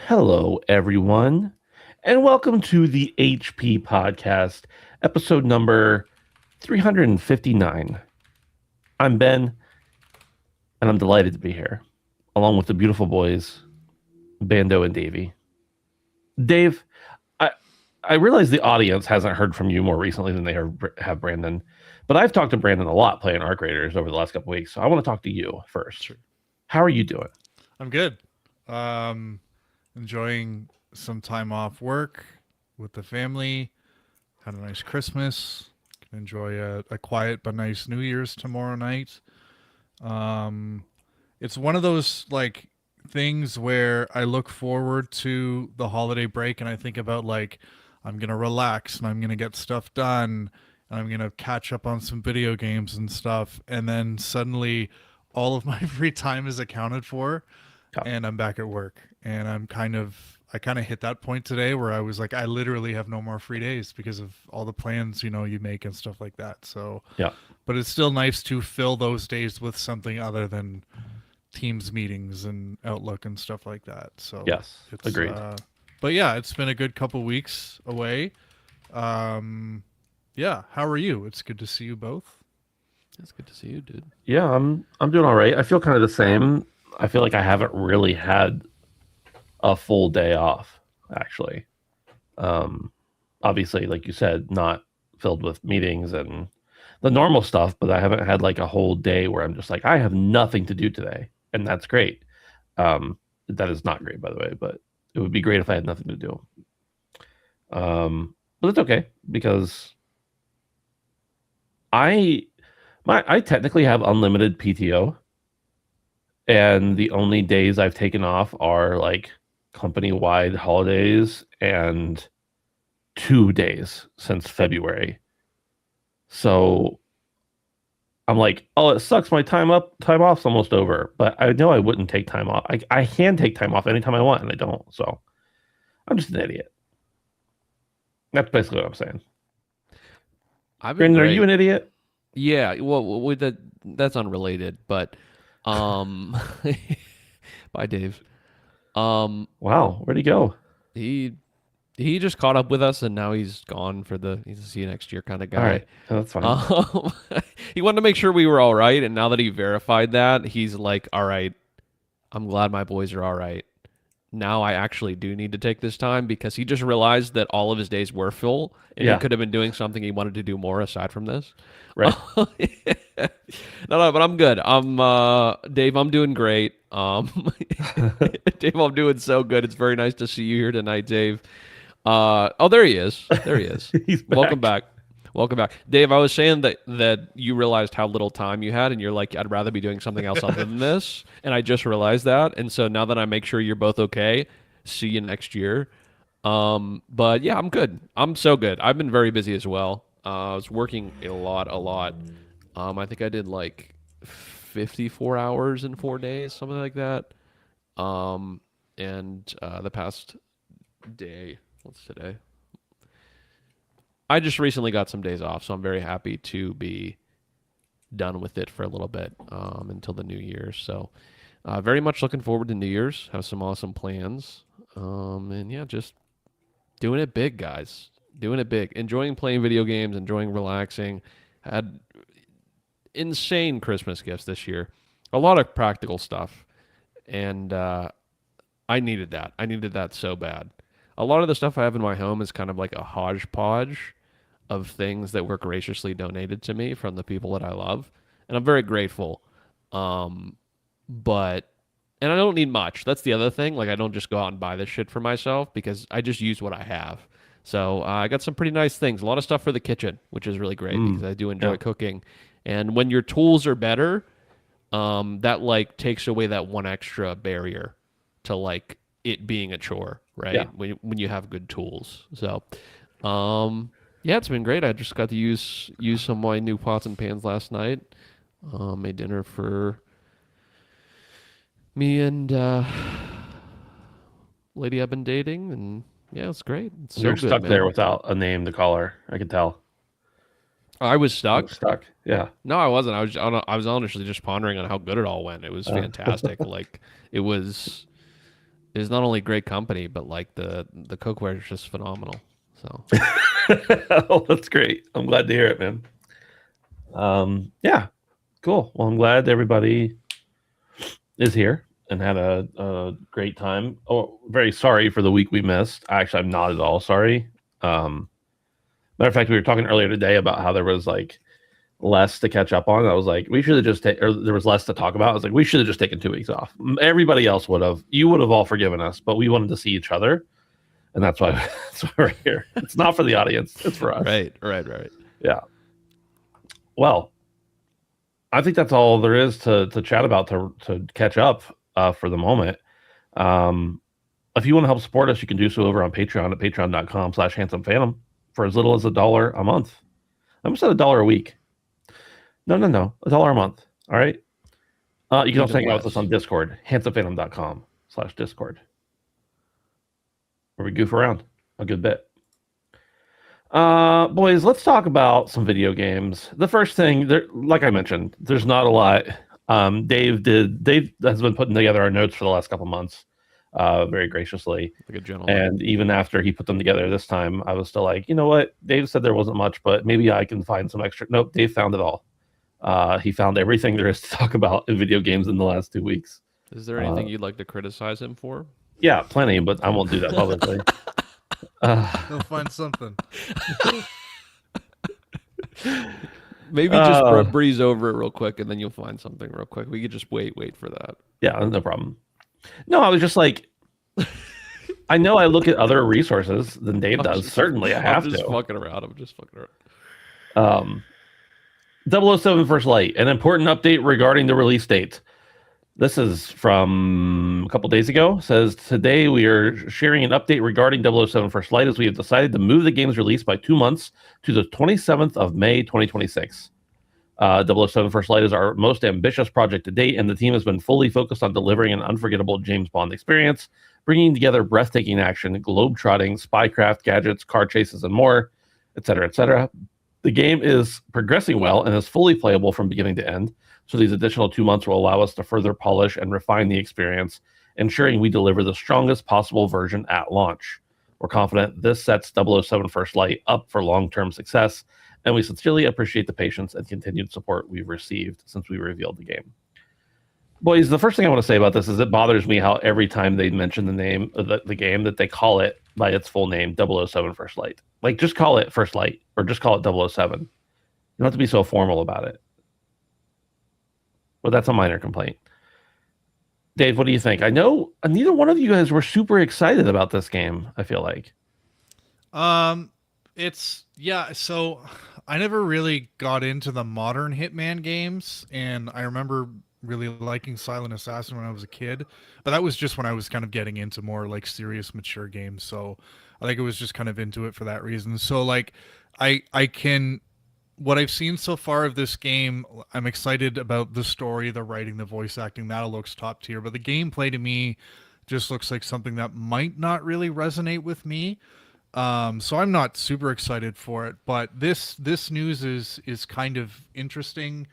Hello, everyone, and welcome to the HP Podcast, episode number 359. I'm Ben, and I'm delighted to be here, along with the beautiful boys, Bando and Davey. Dave, I realize the audience hasn't heard from you more recently than they have Brandon, but I've talked to Brandon a lot playing Arc Raiders over the last couple weeks, so I want to talk to you first. Sure. How are you doing? I'm good. Enjoying some time off work with the family. Had a nice Christmas. Can enjoy a quiet but nice New Year's tomorrow night. It's one of those like things where I look forward to the holiday break and I think about like I'm gonna relax and I'm gonna get stuff done and I'm gonna catch up on some video games and stuff, and then suddenly all of my free time is accounted for. And I'm back at work, and I kind of hit that point today where I was like, I literally have no more free days because of all the plans, you make and stuff like that. So, yeah, but it's still nice to fill those days with something other than Teams meetings and Outlook and stuff like that. So yes, agreed. But yeah, it's been a good couple weeks away. Yeah. How are you? It's good to see you both. It's good to see you, dude. Yeah, I'm doing all right. I feel kind of the same. I feel like I haven't really had a full day off, actually. Obviously, like you said, not filled with meetings and the normal stuff, but I haven't had like a whole day where I'm just like, I have nothing to do today. And that's great. That is not great, by the way, but it would be great if I had nothing to do. But it's okay because I technically have unlimited PTO. And the only days I've taken off are like company-wide holidays and 2 days since February. So I'm like, oh, it sucks. My time off's almost over. But I know I wouldn't take time off. I can take time off anytime I want, and I don't. So I'm just an idiot. That's basically what I'm saying. I've been Brandon, are great. you an idiot? Yeah, well, with that's unrelated, but um, bye, Dave. Um, Wow, where'd he go? he he just caught up with us, and now he's gone for the he's a see you next year kind of All guy. right, that's fine. Um, he wanted to make sure we were all right, and now that he verified that, he's like, all right, I'm glad my boys are all right. Now I actually do need to take this time because he just realized that all of his days were full, and he Yeah, could have been doing something he wanted to do more aside from this. right. No, but I'm good. I'm Dave, I'm doing great. Dave, I'm doing so good. It's very nice to see you here tonight, Dave. Oh, there he is. There he is. He's Welcome back. back. Welcome back. Dave, I was saying that you realized how little time you had and you're like, I'd rather be doing something else other than this. And I just realized that. And so now that I make sure you're both okay, see you next year. But yeah, I'm good. I'm so good. I've been very busy as well. I was working a lot. I think I did like 54 hours in 4 days, something like that. And the past day, what's today? I just recently got some days off, so I'm very happy to be done with it for a little bit until the new year. So very much looking forward to New Year's. Have some awesome plans. And yeah, just doing it big, guys. Doing it big. Enjoying playing video games, enjoying relaxing. Had insane Christmas gifts this year. A lot of practical stuff. And I needed that. I needed that so bad. A lot of the stuff I have in my home is kind of like a hodgepodge of things that were graciously donated to me from the people that I love. And I'm very grateful. Um, but and I don't need much. That's the other thing. Like I don't just go out and buy this shit for myself because I just use what I have. So I got some pretty nice things. A lot of stuff for the kitchen, which is really great because I do enjoy Yeah. cooking. And when your tools are better, that like takes away that one extra barrier to like it being a chore, right? Yeah. When you have good tools. So, yeah, it's been great. I just got to use some of my new pots and pans last night. Made dinner for me and lady I've been dating, and yeah, it's great. It's so You're good, stuck man. there without a name to call her. I can tell. I was You're stuck. stuck. Yeah. No, I wasn't. I was honestly just pondering on how good it all went. It was fantastic. Like it was not only great company, but like the cookware is just phenomenal. So Oh, that's great. I'm glad to hear it, man. Yeah, cool. Well, I'm glad everybody is here and had a great time. Oh, very sorry for the week we missed. Actually, I'm not at all sorry. Matter of fact, we were talking earlier today about how there was like less to catch up on. I was like, we should have just or there was less to talk about. I was like, we should have just taken 2 weeks off. Everybody else would have. You would have all forgiven us, but we wanted to see each other, and that's why we're here. It's not for the audience; it's for us. right. Yeah. Well, I think that's all there is to chat about to catch up for the moment. If you want to help support us, you can do so over on Patreon at patreon.com/handsomephantom for as little as $1 a month. I almost said $1 a week. No, $1 a month. All right. You can also hang out with us on Discord, handsomephantom.com/Discord, where we goof around a good bit. Boys, let's talk about some video games. The first thing, there, like I mentioned, there's not a lot. Dave has been putting together our notes for the last couple months, very graciously. Like a gentleman. And even after he put them together this time, I was still like, you know what? Dave said there wasn't much, but maybe I can find some extra. Nope, Dave found it all. He found everything there is to talk about in video games in the last 2 weeks. Is there anything you'd like to criticize him for? Yeah, plenty, but I won't do that publicly. He'll find something. Maybe just breeze over it real quick, and then you'll find something real quick. We could just wait for that. Yeah, no problem. No, I was just like, I know I look at other resources than Dave does. Certainly, I have I'm just to. fucking around. I'm just fucking around. 007 First Light, an important update regarding the release date. This is from a couple days ago. It says, today we are sharing an update regarding 007 First Light as we have decided to move the game's release by 2 months to the 27th of May 2026. 007 First Light is our most ambitious project to date, and the team has been fully focused on delivering an unforgettable James Bond experience, bringing together breathtaking action, globe-trotting, spycraft, gadgets, car chases, and more, etc., etc. The game is progressing well and is fully playable from beginning to end, so these additional 2 months will allow us to further polish and refine the experience, ensuring we deliver the strongest possible version at launch. We're confident this sets 007 First Light up for long-term success, and we sincerely appreciate the patience and continued support we've received since we revealed the game. Boys, the first thing I want to say about this is it bothers me how every time they mention the name of the game that they call it by its full name, 007 First Light. Like, just call it First Light, or just call it 007. You don't have to be so formal about it. But that's a minor complaint. Dave, what do you think? I know neither one of you guys were super excited about this game, I feel like. So I never really got into the modern Hitman games, and I remember really liking Silent Assassin when I was a kid, but that was just when I was kind of getting into more like serious mature games. So I think it was just kind of into it for that reason. So like I can what I've seen so far of this game, I'm excited about the story, the writing, the voice acting. That looks top tier, but the gameplay to me just looks like something that might not really resonate with me. So I'm not super excited for it, but this news is kind of interesting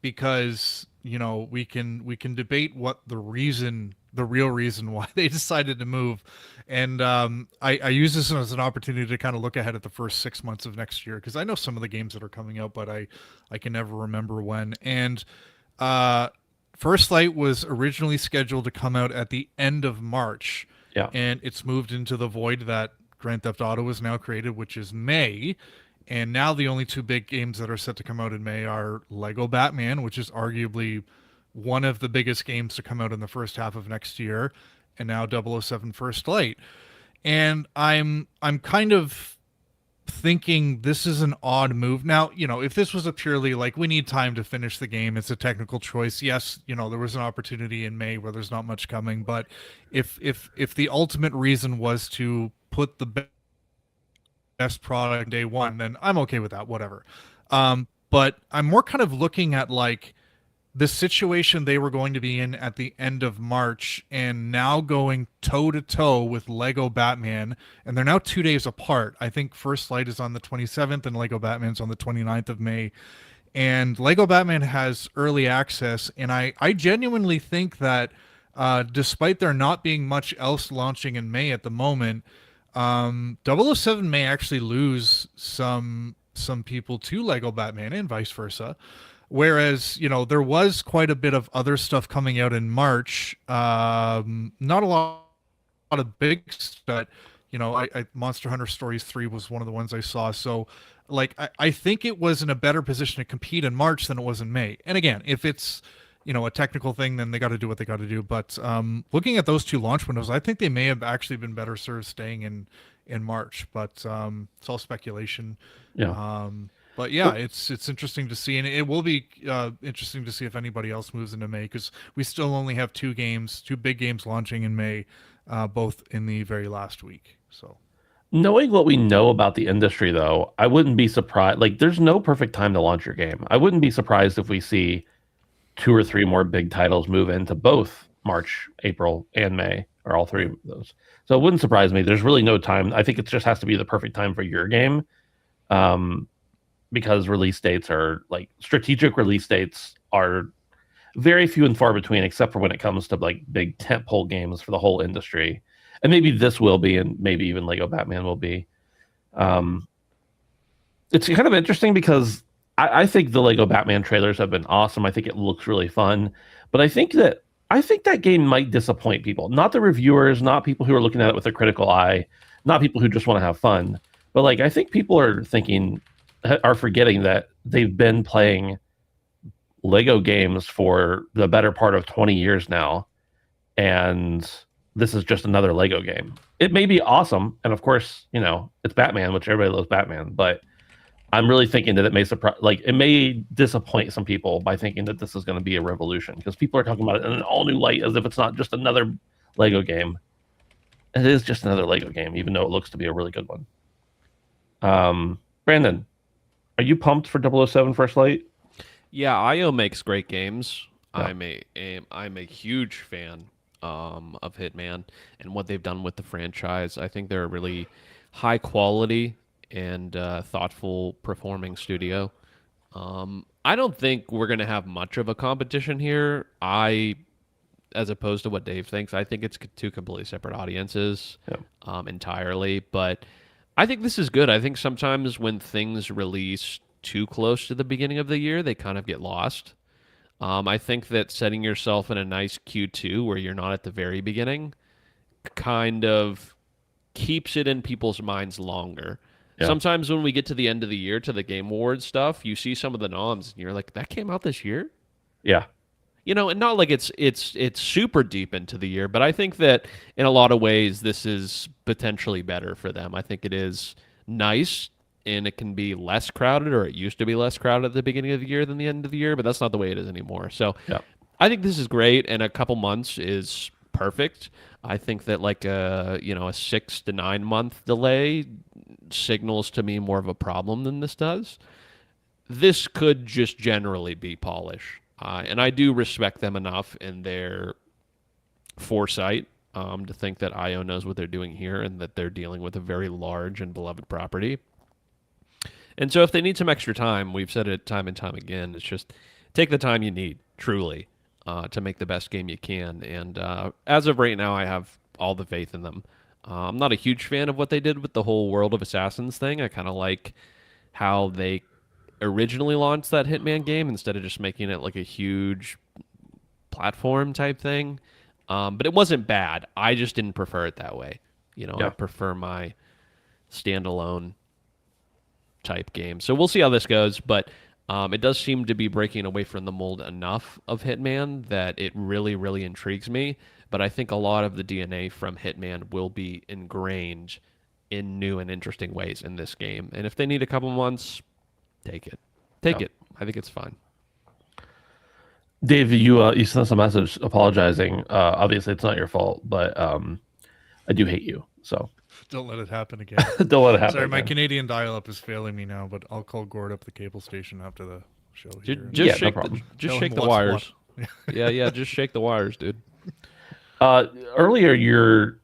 because we can debate what the real reason why they decided to move, and I use this as an opportunity to kind of look ahead at the first 6 months of next year because I know some of the games that are coming out, but I can never remember when. And First Light was originally scheduled to come out at the end of March, Yeah. and it's moved into the void that Grand Theft Auto is now created, which is May. And now the only two big games that are set to come out in May are Lego Batman, which is arguably one of the biggest games to come out in the first half of next year, and now 007 First Light. And I'm kind of thinking this is an odd move. Now, if this was a purely like we need time to finish the game, it's a technical choice. Yes, there was an opportunity in May where there's not much coming, but if the ultimate reason was to put the best product day one, then I'm okay with that, whatever. But I'm more kind of looking at like the situation they were going to be in at the end of March and now going toe to toe with Lego Batman, and they're now 2 days apart. I think First Light is on the 27th and Lego Batman's on the 29th of May. And Lego Batman has early access, and I genuinely think that despite there not being much else launching in May at the moment, 007 may actually lose some people to Lego Batman and vice versa. Whereas, there was quite a bit of other stuff coming out in March. Not a lot of big stuff. Monster Hunter Stories 3 was one of the ones I saw. So, like, I think it was in a better position to compete in March than it was in May. And again, if it's, a technical thing, then they got to do what they got to do. But looking at those two launch windows, I think they may have actually been better served staying in March. But it's all speculation. Yeah. But yeah, it's interesting to see, and it will be interesting to see if anybody else moves into May, because we still only have two big games launching in May, both in the very last week. So, knowing what we know about the industry, though, I wouldn't be surprised. Like, there's no perfect time to launch your game. I wouldn't be surprised if we see 2 or 3 more big titles move into both March, April, and May, or all 3 of those. So it wouldn't surprise me. There's really no time. I think it just has to be the perfect time for your game. Because release dates are like strategic release dates are very few and far between, except for when it comes to like big tentpole games for the whole industry. And maybe this will be, and maybe even Lego Batman will be. It's kind of interesting because I think the Lego Batman trailers have been awesome. I think it looks really fun, but I think that game might disappoint people. Not the reviewers, not people who are looking at it with a critical eye, not people who just want to have fun. But like, I think people are forgetting that they've been playing Lego games for the better part of 20 years now, and this is just another Lego game. It may be awesome, and of course, it's Batman, which everybody loves Batman, but I'm really thinking that it may surprise, like it may disappoint some people by thinking that this is going to be a revolution, because people are talking about it in an all new light as if it's not just another Lego game. It is just another Lego game, even though it looks to be a really good one. Brandon, are you pumped for 007 First Light? Yeah, IO makes great games. Yeah. I'm a huge fan of Hitman and what they've done with the franchise. I think they're a really high quality and thoughtful performing studio. I don't think we're gonna have much of a competition here. As opposed to what Dave thinks, I think it's two completely separate audiences entirely. But I think this is good. I think sometimes when things release too close to the beginning of the year, they kind of get lost. I think that setting yourself in a nice Q2 where you're not at the very beginning kind of keeps it in people's minds longer. Yeah. Sometimes when we get to the end of the year to the Game Awards stuff, you see some of the noms and you're like, that came out this year? Yeah. And not like it's super deep into the year, but I think that in a lot of ways this is potentially better for them. I think it is nice and it can be less crowded, or it used to be less crowded at the beginning of the year than the end of the year, but that's not the way it is anymore. So I think this is great, and a couple months is perfect. I think that like a 6 to 9 month delay signals to me more of a problem than this does. This could just generally be polish. And I do respect them enough in their foresight to think that IO knows what they're doing here and that they're dealing with a very large and beloved property. And so if they need some extra time, we've said it time and time again, it's just take the time you need, truly, to make the best game you can. And as of right now, I have all the faith in them. I'm not a huge fan of what they did with the whole World of Assassins thing. I kind of like how they originally launched that Hitman game instead of just making it like a huge platform type thing. But it wasn't bad. I just didn't prefer it that way. I prefer my standalone type game. So we'll see how this goes, but it does seem to be breaking away from the mold enough of Hitman that it really, really intrigues me. But I think a lot of the DNA from Hitman will be ingrained in new and interesting ways in this game. And if they need a couple months, take it. I think it's fine. Dave, you sent us a message apologizing. Obviously, it's not your fault, but I do hate you. So Don't let it happen again. don't let it happen. Sorry, my again. Canadian dial-up is failing me now, but I'll call Gord up the cable station after the show here. Just Yeah, no shake, problem. just Tell shake him the what's wires. what. Yeah, just shake the wires, dude. Earlier,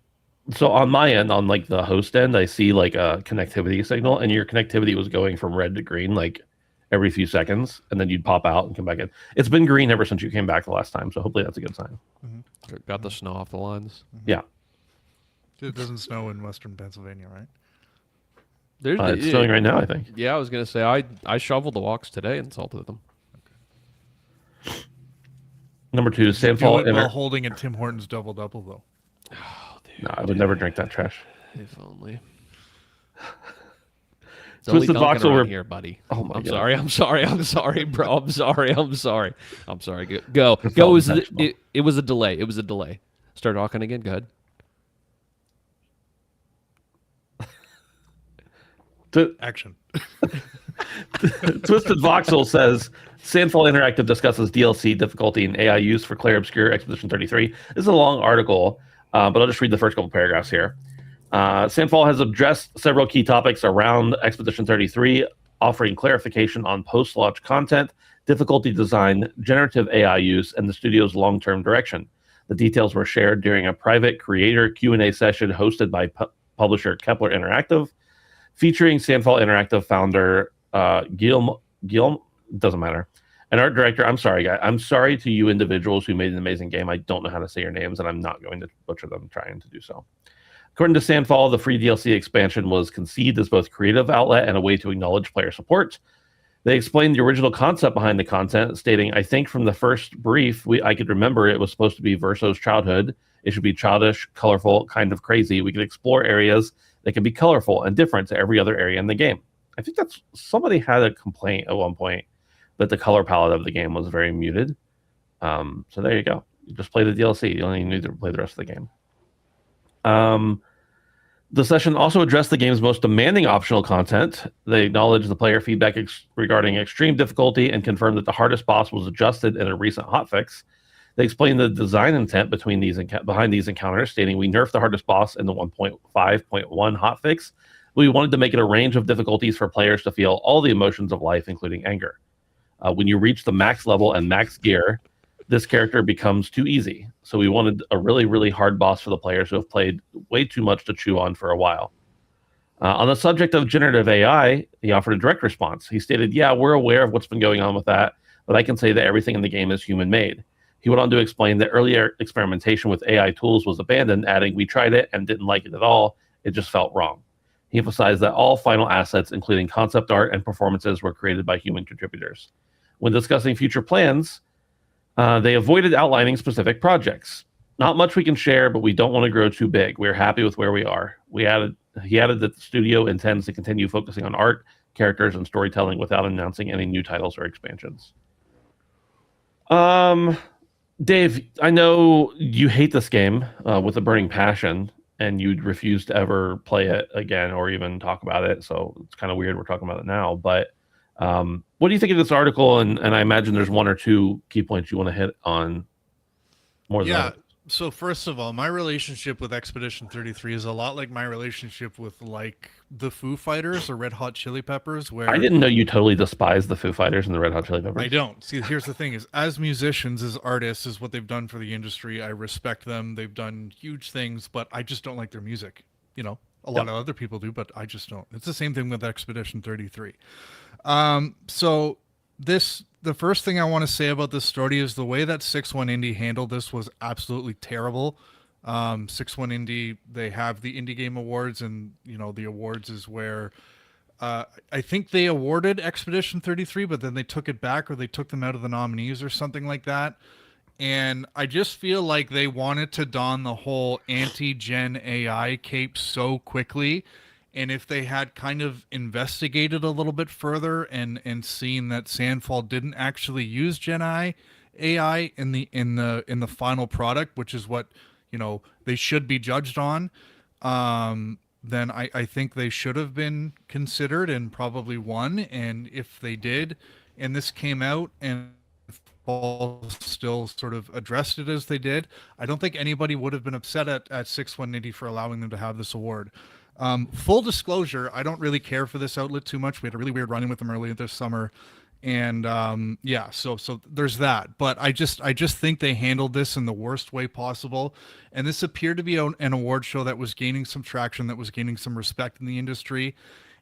so on my end, on like the host end, I see like a connectivity signal, and your connectivity was going from red to green like every few seconds, and then you'd pop out and come back in. It's been green ever since you came back the last time, so hopefully that's a good sign. Got the snow off the lines. Yeah, It doesn't snow in western Pennsylvania, right? it's snowing right now, I think. Yeah, I was gonna say I shoveled the walks today and salted them. Number 2, Do Sandfall. it while holding a Tim Hortons double-double, though. No, I would never drink that trash. If only. Twisted Voxel around here, buddy. Oh my I'm God. sorry, bro. I'm sorry. Go. It's Go. all It was, intentional. it was a delay. Start talking again. Go ahead. Action. Twisted Voxel says Sandfall Interactive discusses DLC difficulty and AI use for Clair Obscur Expedition 33. This is a long article, but I'll just read the first couple paragraphs here. Sandfall has addressed several key topics around Expedition 33, offering clarification on post-launch content, difficulty design, generative AI use, and the studio's long-term direction. The details were shared during a private creator Q&A session hosted by publisher Kepler Interactive, featuring Sandfall Interactive founder Guillaume, doesn't matter, and art director. I'm sorry, guys. I'm sorry to you individuals who made an amazing game. I don't know how to say your names, and I'm not going to butcher them trying to do so. According to Sandfall, the free DLC expansion was conceived as both creative outlet and a way to acknowledge player support. They explained the original concept behind the content, stating, "I think from the first brief, I could remember it was supposed to be Verso's childhood. It should be childish, colorful, kind of crazy. We could explore areas that can be colorful and different to every other area in the game." I think that's somebody had a complaint at one point that the color palette of the game was very muted. So there you go. You just play the DLC. You don't even need to play the rest of the game. The session also addressed the game's most demanding optional content. They acknowledged the player feedback regarding extreme difficulty and confirmed that the hardest boss was adjusted in a recent hotfix. They explained the design intent behind these encounters, stating, "We nerfed the hardest boss in the 1.5.1 hotfix. We wanted to make it a range of difficulties for players to feel all the emotions of life, including anger. When you reach the max level and max gear, this character becomes too easy. So we wanted a really, really hard boss for the players who have played way too much to chew on for a while." On the subject of generative AI, he offered a direct response. He stated, "Yeah, we're aware of what's been going on with that, but I can say that everything in the game is human-made." He went on to explain that earlier experimentation with AI tools was abandoned, adding, "We tried it and didn't like it at all. It just felt wrong." He emphasized that all final assets, including concept art and performances, were created by human contributors. When discussing future plans, they avoided outlining specific projects. "Not much we can share, but we don't want to grow too big. We're happy with where we are." He added that the studio intends to continue focusing on art, characters, and storytelling without announcing any new titles or expansions. Dave, I know you hate this game with a burning passion, and you'd refuse to ever play it again or even talk about it. So it's kind of weird we're talking about it now. But what do you think of this article? And I imagine there's one or two key points you want to hit on more than that. So first of all, my relationship with Expedition 33 is a lot like my relationship with like the Foo Fighters or Red Hot Chili Peppers, where I didn't know you totally despise the Foo Fighters and the Red Hot Chili Peppers. I don't. See, here's the thing: is as musicians, as artists, is what they've done for the industry. I respect them. They've done huge things, but I just don't like their music. You know, a lot of other people do, but I just don't. It's the same thing with Expedition 33. So the first thing I want to say about this story is the way that 6-1 Indie handled this was absolutely terrible. 6-1 Indie, they have the Indie Game Awards, and you know the awards is where I think they awarded Expedition 33, but then they took it back, or they took them out of the nominees or something like that. And I just feel like they wanted to don the whole anti-gen AI cape so quickly. And if they had kind of investigated a little bit further and seen that Sandfall didn't actually use AI in the final product, which is what, you know, they should be judged on, then I think they should have been considered and probably won. And if they did, and this came out and Fall still sort of addressed it as they did, I don't think anybody would have been upset at 6-1 Indie for allowing them to have this award. Full disclosure, I don't really care for this outlet too much. We had a really weird run-in with them earlier this summer, and yeah, so there's that. But I just think they handled this in the worst way possible, and this appeared to be an award show that was gaining some traction, that was gaining some respect in the industry,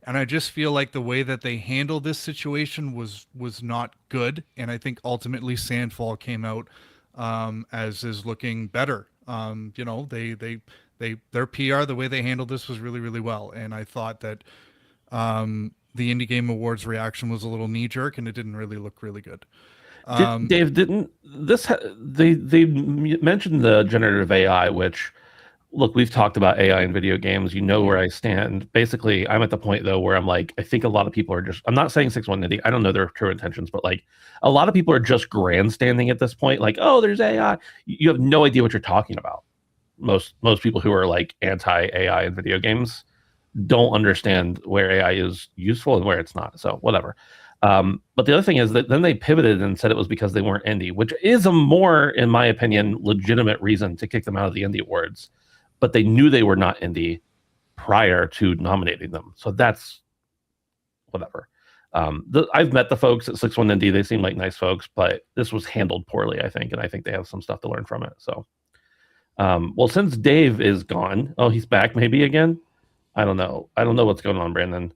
and I just feel like the way that they handled this situation was not good, and I think ultimately Sandfall came out as is looking better. You know, their PR, the way they handled this was really, really well. And I thought that the Indie Game Awards reaction was a little knee jerk, and it didn't really look really good. Dave, didn't this? They mentioned the generative AI, which, look, we've talked about AI in video games. You know where I stand. Basically, I'm at the point though where I'm like, I think a lot of people are just. I'm not saying 6-1 Indie. I don't know their true intentions, but like a lot of people are just grandstanding at this point. Like, oh, there's AI. You have no idea what you're talking about. Most people who are like anti-AI in video games don't understand where AI is useful and where it's not. So whatever. But the other thing is that then they pivoted and said it was because they weren't indie, which is a more, in my opinion, legitimate reason to kick them out of the indie awards. But they knew they were not indie prior to nominating them. So that's whatever. I've met the folks at 6-1 Indie. They seem like nice folks, but this was handled poorly, I think. And I think they have some stuff to learn from it. So, well, since Dave is gone, oh, he's back maybe again. I don't know. I don't know what's going on, Brandon.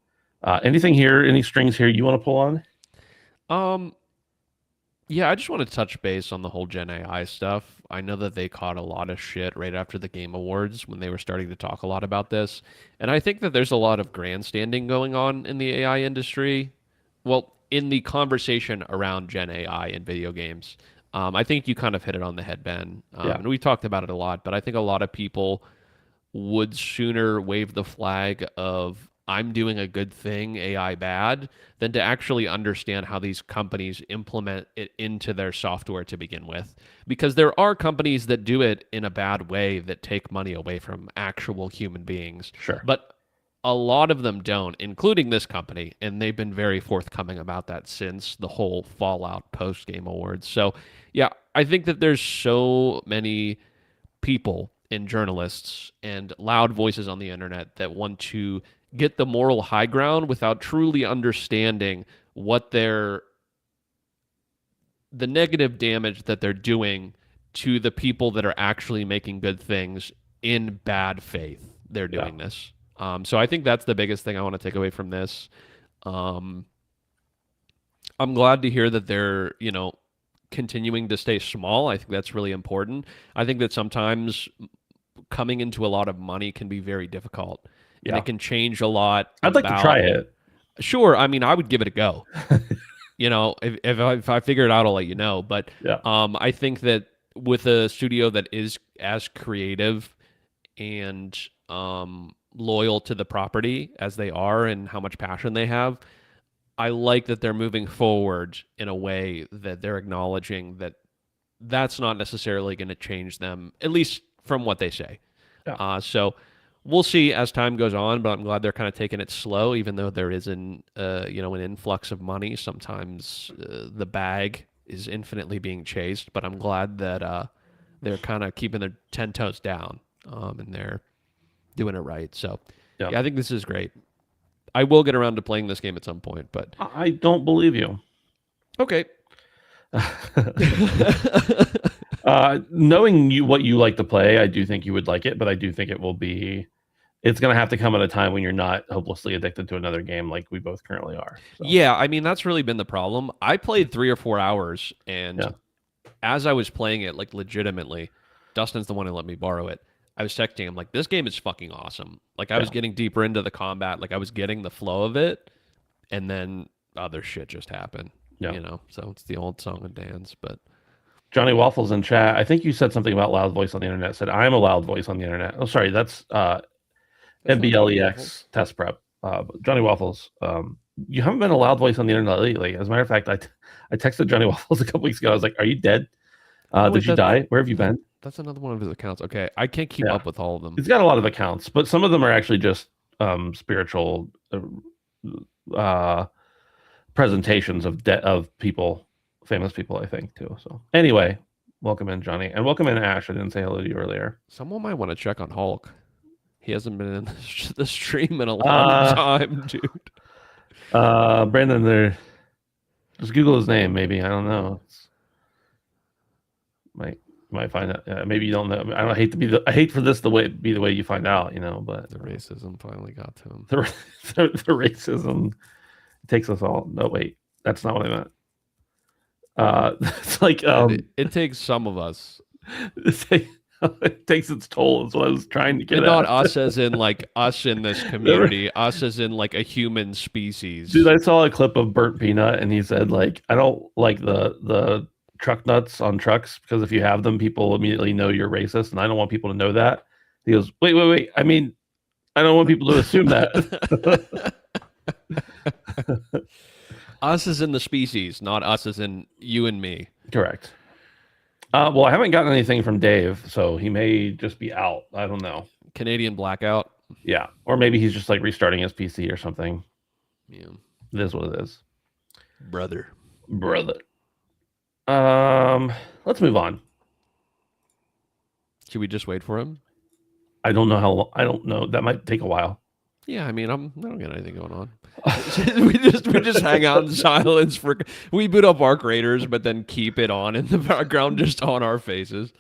Anything here, any strings here you want to pull on? Yeah, I just want to touch base on the whole Gen AI stuff. I know that they caught a lot of shit right after the Game Awards when they were starting to talk a lot about this. And I think that there's a lot of grandstanding going on in the AI industry. Well, in the conversation around Gen AI in video games. I think you kind of hit it on the head, Ben. And we talked about it a lot, but I think a lot of people would sooner wave the flag of I'm doing a good thing, AI bad, than to actually understand how these companies implement it into their software to begin with. Because there are companies that do it in a bad way that take money away from actual human beings. Sure. But a lot of them don't, including this company, and they've been very forthcoming about that since the whole Fallout post game awards. So, yeah, I think that there's so many people and journalists and loud voices on the internet that want to get the moral high ground without truly understanding what the negative damage that they're doing to the people that are actually making good things in bad faith. They're doing this. So I think that's the biggest thing I want to take away from this. I'm glad to hear that they're, continuing to stay small. I think that's really important. I think that sometimes coming into a lot of money can be very difficult. And it can change a lot. I'd like to try it. Sure. I mean, I would give it a go. If I figure it out, I'll let you know. But I think that with a studio that is as creative and loyal to the property as they are and how much passion they have, I like that they're moving forward in a way that they're acknowledging that that's not necessarily going to change them, at least from what they say. So we'll see as time goes on, but I'm glad they're kind of taking it slow, even though there is an influx of money. Sometimes the bag is infinitely being chased, but I'm glad that they're kind of keeping their 10 toes down and they're doing it right. So yeah, I think this is great. I will get around to playing this game at some point, but I don't believe you. Okay. Knowing what you like to play, I do think you would like it, but I do think it's going to have to come at a time when you're not hopelessly addicted to another game like we both currently are. So. Yeah, I mean, that's really been the problem. I played 3 or 4 hours, and as I was playing it, like legitimately, Dustin's the one who let me borrow it. I was texting him like, this game is fucking awesome. Like I was getting deeper into the combat, like I was getting the flow of it, and then other shit just happened. So it's the old song and dance. But Johnny Waffles in chat, I think you said something about loud voice on the internet. Said I'm a loud voice on the internet. Oh, sorry, that's MBLEX test prep. Johnny Waffles, you haven't been a loud voice on the internet lately. As a matter of fact, I texted Johnny Waffles a couple weeks ago. I was like, "Are you dead? Did you die? Where have you been?" That's another one of his accounts. Okay, I can't keep up with all of them. He's got a lot of accounts, but some of them are actually just spiritual presentations of people, famous people, I think, too. So anyway, welcome in, Johnny, and welcome in, Ash. I didn't say hello to you earlier. Someone might want to check on Hulk. He hasn't been in the stream in a long time, dude. Brandon, there. Just Google his name, maybe. I don't know. Might find out. Maybe you don't know. I hate for this to be the way you find out, But the racism finally got to him. The racism takes us all. No, wait, that's not what I meant. It's like it takes some of us. It takes its toll. Is what I was trying to get at. Not us as in like us in this community. Us as in like a human species. Dude, I saw a clip of Burnt Peanut, and he said like, I don't like the truck nuts on trucks because if you have them, people immediately know you're racist, and I don't want people to know that. He goes, wait. I mean, I don't want people to assume that. Us as in the species, not us as in you and me. Correct. Well, I haven't gotten anything from Dave, so he may just be out. I don't know. Canadian blackout. Yeah, or maybe he's just like restarting his PC or something. Yeah, it is what it is. Brother. Let's move on. Should we just wait for him? I don't know how long. I don't know. That might take a while. Yeah, I mean, I don't get anything going on. we just hang out in silence we boot up Arc Raiders, but then keep it on in the background, just on our faces.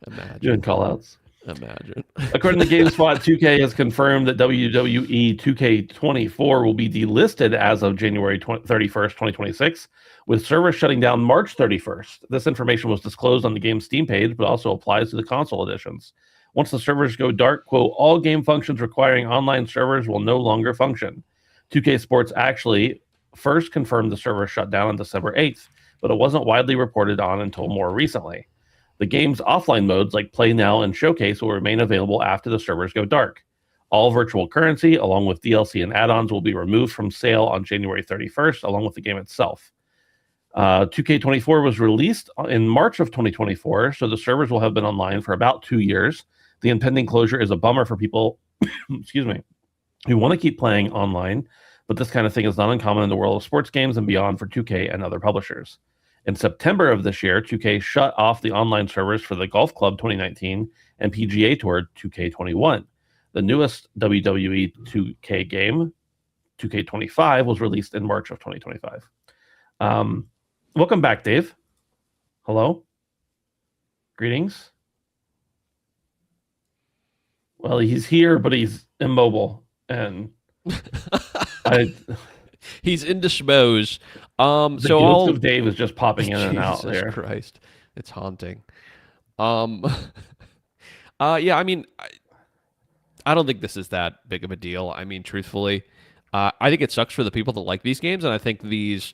Imagine doing callouts. Imagine. According to GameSpot, 2K has confirmed that WWE 2K24 will be delisted as of January 31st, 2026, with servers shutting down March 31st. This information was disclosed on the game's Steam page, but also applies to the console editions. Once the servers go dark, quote, all game functions requiring online servers will no longer function. 2K Sports actually first confirmed the server shut down on December 8th, but it wasn't widely reported on until more recently. The game's offline modes like Play Now and Showcase will remain available after the servers go dark. All virtual currency, along with DLC and add-ons, will be removed from sale on January 31st, along with the game itself. 2K24 was released in March of 2024, so the servers will have been online for about 2 years. The impending closure is a bummer for people, excuse me, who want to keep playing online, but this kind of thing is not uncommon in the world of sports games and beyond for 2K and other publishers. In September of this year, 2K shut off the online servers for the Golf Club 2019 and PGA Tour 2K21. The newest WWE 2K game, 2K25, was released in March of 2025. Welcome back, Dave. Hello. Greetings. Well, he's here, but he's immobile, and he's indisposed. The So ghost of Dave is just popping in and out Jesus there. Christ, it's haunting. Yeah, I mean, I don't think this is that big of a deal. I mean, truthfully, I think it sucks for the people that like these games, and I think these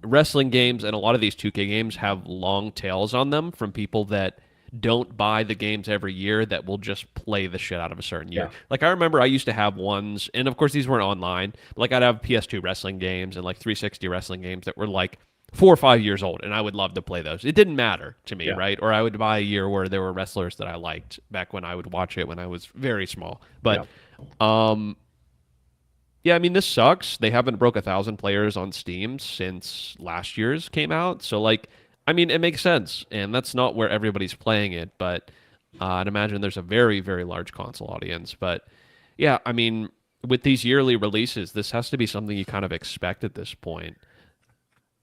wrestling games and a lot of these 2K games have long tails on them from people that don't buy the games every year that will just play the shit out of a certain year. Yeah. Like I remember I used to have ones, and of course these weren't online, but like I'd have PS2 wrestling games and like 360 wrestling games that were like 4 or 5 years old, and I would love to play those. It didn't matter to me, right? Or I would buy a year where there were wrestlers that I liked back when I would watch it when I was very small. But yeah, I mean, this sucks. They haven't broke 1,000 players on Steam since last year's came out. So, like, I mean, it makes sense. And that's not where everybody's playing it. But I'd imagine there's a very, very large console audience. But yeah, I mean, with these yearly releases, this has to be something you kind of expect at this point.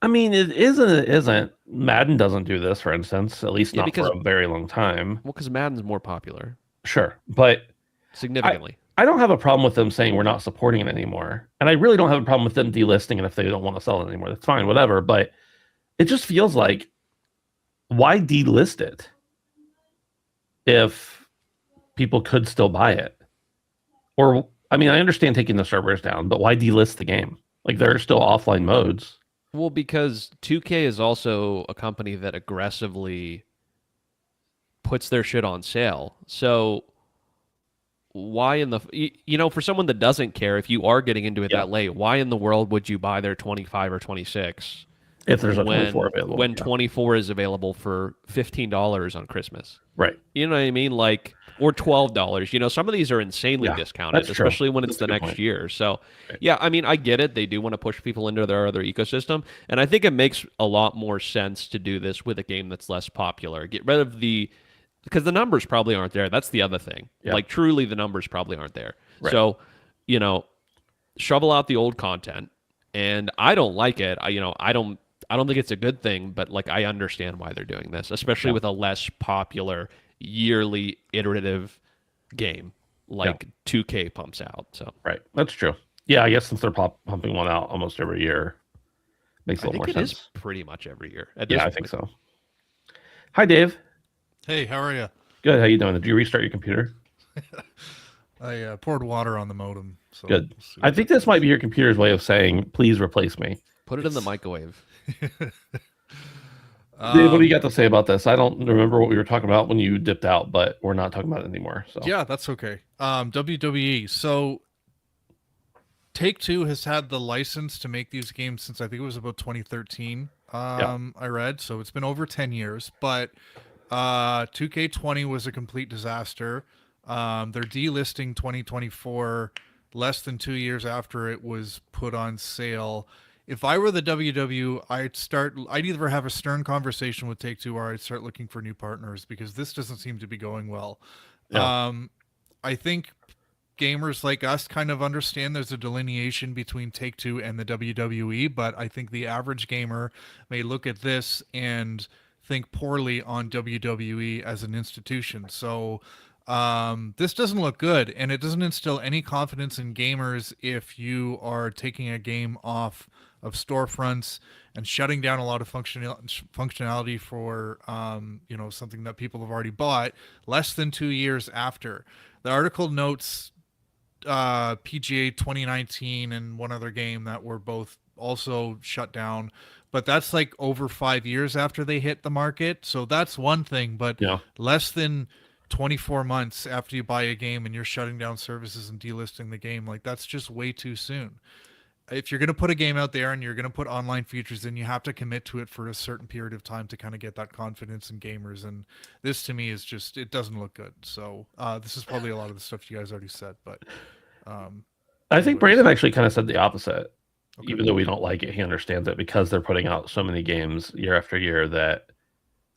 I mean, it isn't. It isn't. Madden doesn't do this, for instance, at least not for a very long time. Well, because Madden's more popular. Sure. But significantly. I don't have a problem with them saying we're not supporting it anymore. And I really don't have a problem with them delisting it if they don't want to sell it anymore. That's fine, whatever. But it just feels like, why delist it if people could still buy it? Or, I mean, I understand taking the servers down, but why delist the game? Like, there are still offline modes. Well, because 2K is also a company that aggressively puts their shit on sale. So why in the, you know, for someone that doesn't care, if you are getting into it that late, why in the world would you buy their 25 or 26 if there's a 24 available? When 24 is available for $15 on Christmas. Right. You know what I mean? Like, or $12. You know, some of these are insanely discounted, especially when it's the next year. So, yeah, I mean, I get it. They do want to push people into their other ecosystem. And I think it makes a lot more sense to do this with a game that's less popular. Get rid of because the numbers probably aren't there. That's the other thing. Yeah. Like, truly, the numbers probably aren't there. Right. So, you know, shovel out the old content. And I don't like it. I don't think it's a good thing, but like I understand why they're doing this, especially with a less popular yearly iterative game like 2K pumps out. So right, that's true. Yeah, I guess since they're pumping one out almost every year, makes a little more sense. It is pretty much every year. I think so. Hi, Dave. Hey, how are you? Good. How you doing? Did you restart your computer? I poured water on the modem. So good. I think this might be your computer's way of saying, "Please replace me." Put it in the microwave. Dave, what do you got to say about this? I don't remember what we were talking about when you dipped out, but we're not talking about it anymore. So yeah, that's okay. WWE. So Take-Two has had the license to make these games since I think it was about 2013. I read, so it's been over 10 years. But 2K20 was a complete disaster. They're delisting 2024 less than 2 years after it was put on sale. If I were the WW, I'd either have a stern conversation with Take-Two or I'd start looking for new partners because this doesn't seem to be going well. Yeah. I think gamers like us kind of understand there's a delineation between Take-Two and the WWE, but I think the average gamer may look at this and think poorly on WWE as an institution. So this doesn't look good, and it doesn't instill any confidence in gamers if you are taking a game off of storefronts and shutting down a lot of functionality for something that people have already bought less than 2 years after. The article notes PGA 2019 and one other game that were both also shut down, but that's like over 5 years after they hit the market. So that's one thing, but less than 24 months after you buy a game and you're shutting down services and delisting the game. Like, that's just way too soon. If you're going to put a game out there and you're going to put online features in, you have to commit to it for a certain period of time to kind of get that confidence in gamers. And this to me is just, it doesn't look good. So this is probably a lot of the stuff you guys already said, but I think Brandon actually kind of said the opposite. Okay. Even though we don't like it, he understands it because they're putting out so many games year after year that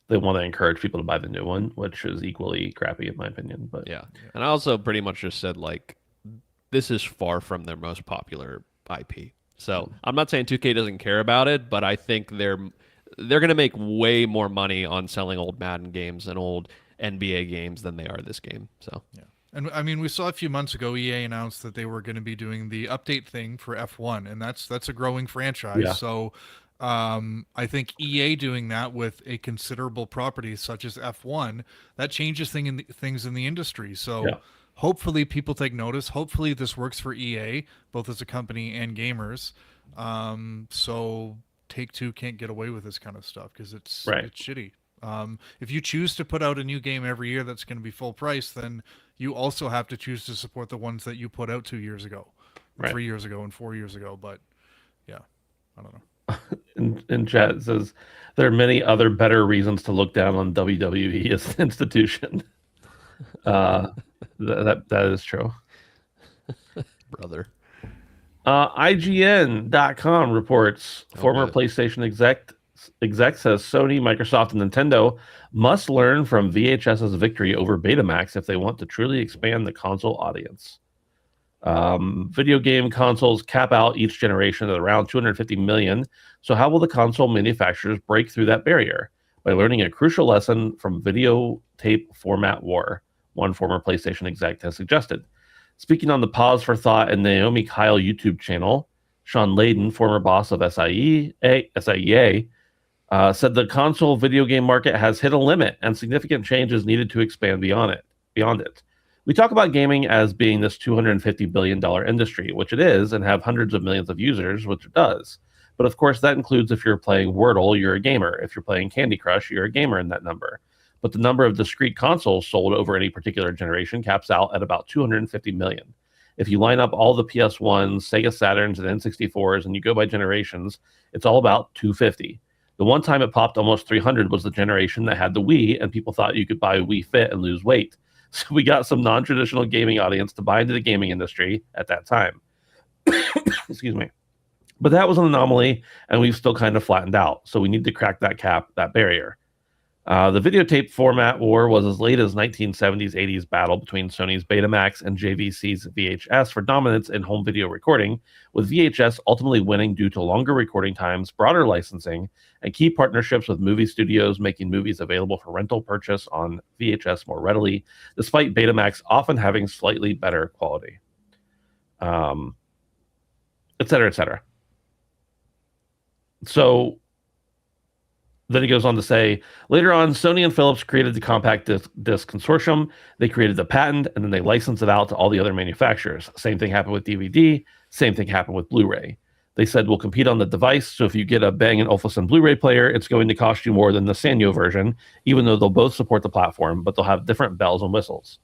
they want to encourage people to buy the new one, which is equally crappy in my opinion. But Yeah. And I also pretty much just said, like, this is far from their most popular IP. So I'm not saying 2K doesn't care about it, but I think they're going to make way more money on selling old Madden games and old NBA games than they are this game. So yeah. And I mean, we saw a few months ago, EA announced that they were going to be doing the update thing for F1, and that's a growing franchise. Yeah. So I think EA doing that with a considerable property such as F1, that changes things in the industry. So Yeah. hopefully people take notice. Hopefully this works for EA, both as a company and gamers. So Take-Two can't get away with this kind of stuff because it's shitty. If you choose to put out a new game every year that's going to be full price, then you also have to choose to support the ones that you put out 2 years ago, 3 years ago, and 4 years ago. But yeah, I don't know. in chat it says there are many other better reasons to look down on WWE as an institution. That is true. brother. IGN.com reports former PlayStation exec says Sony, Microsoft, and Nintendo must learn from VHS's victory over Betamax if they want to truly expand the console audience. Video game consoles cap out each generation at around 250 million. So how will the console manufacturers break through that barrier? By learning a crucial lesson from videotape format war, one former PlayStation exec has suggested. Speaking on the Pause for Thought and Naomi Kyle YouTube channel, Sean Layden, former boss of SIEA, said the console video game market has hit a limit and significant change is needed to expand beyond it. We talk about gaming as being this $250 billion industry, which it is, and have hundreds of millions of users, which it does. But of course, that includes if you're playing Wordle, you're a gamer. If you're playing Candy Crush, you're a gamer in that number. But the number of discrete consoles sold over any particular generation caps out at about 250 million. If you line up all the PS1s, Sega Saturns, and N64s, and you go by generations, it's all about 250. The one time it popped almost 300 was the generation that had the Wii, and people thought you could buy a Wii Fit and lose weight. So we got some non-traditional gaming audience to buy into the gaming industry at that time. Excuse me. But that was an anomaly, and we've still kind of flattened out. So we need to crack that barrier. The videotape format war was as late as 1970s, 80s battle between Sony's Betamax and JVC's VHS for dominance in home video recording, with VHS ultimately winning due to longer recording times, broader licensing, and key partnerships with movie studios making movies available for rental purchase on VHS more readily, despite Betamax often having slightly better quality. Et cetera, et cetera. So then he goes on to say, later on, Sony and Philips created the compact disc consortium. They created the patent, and then they licensed it out to all the other manufacturers. Same thing happened with DVD. Same thing happened with Blu-ray. They said, we'll compete on the device, so if you get a Bang & Olufsen Blu-ray player, it's going to cost you more than the Sanyo version, even though they'll both support the platform, but they'll have different bells and whistles.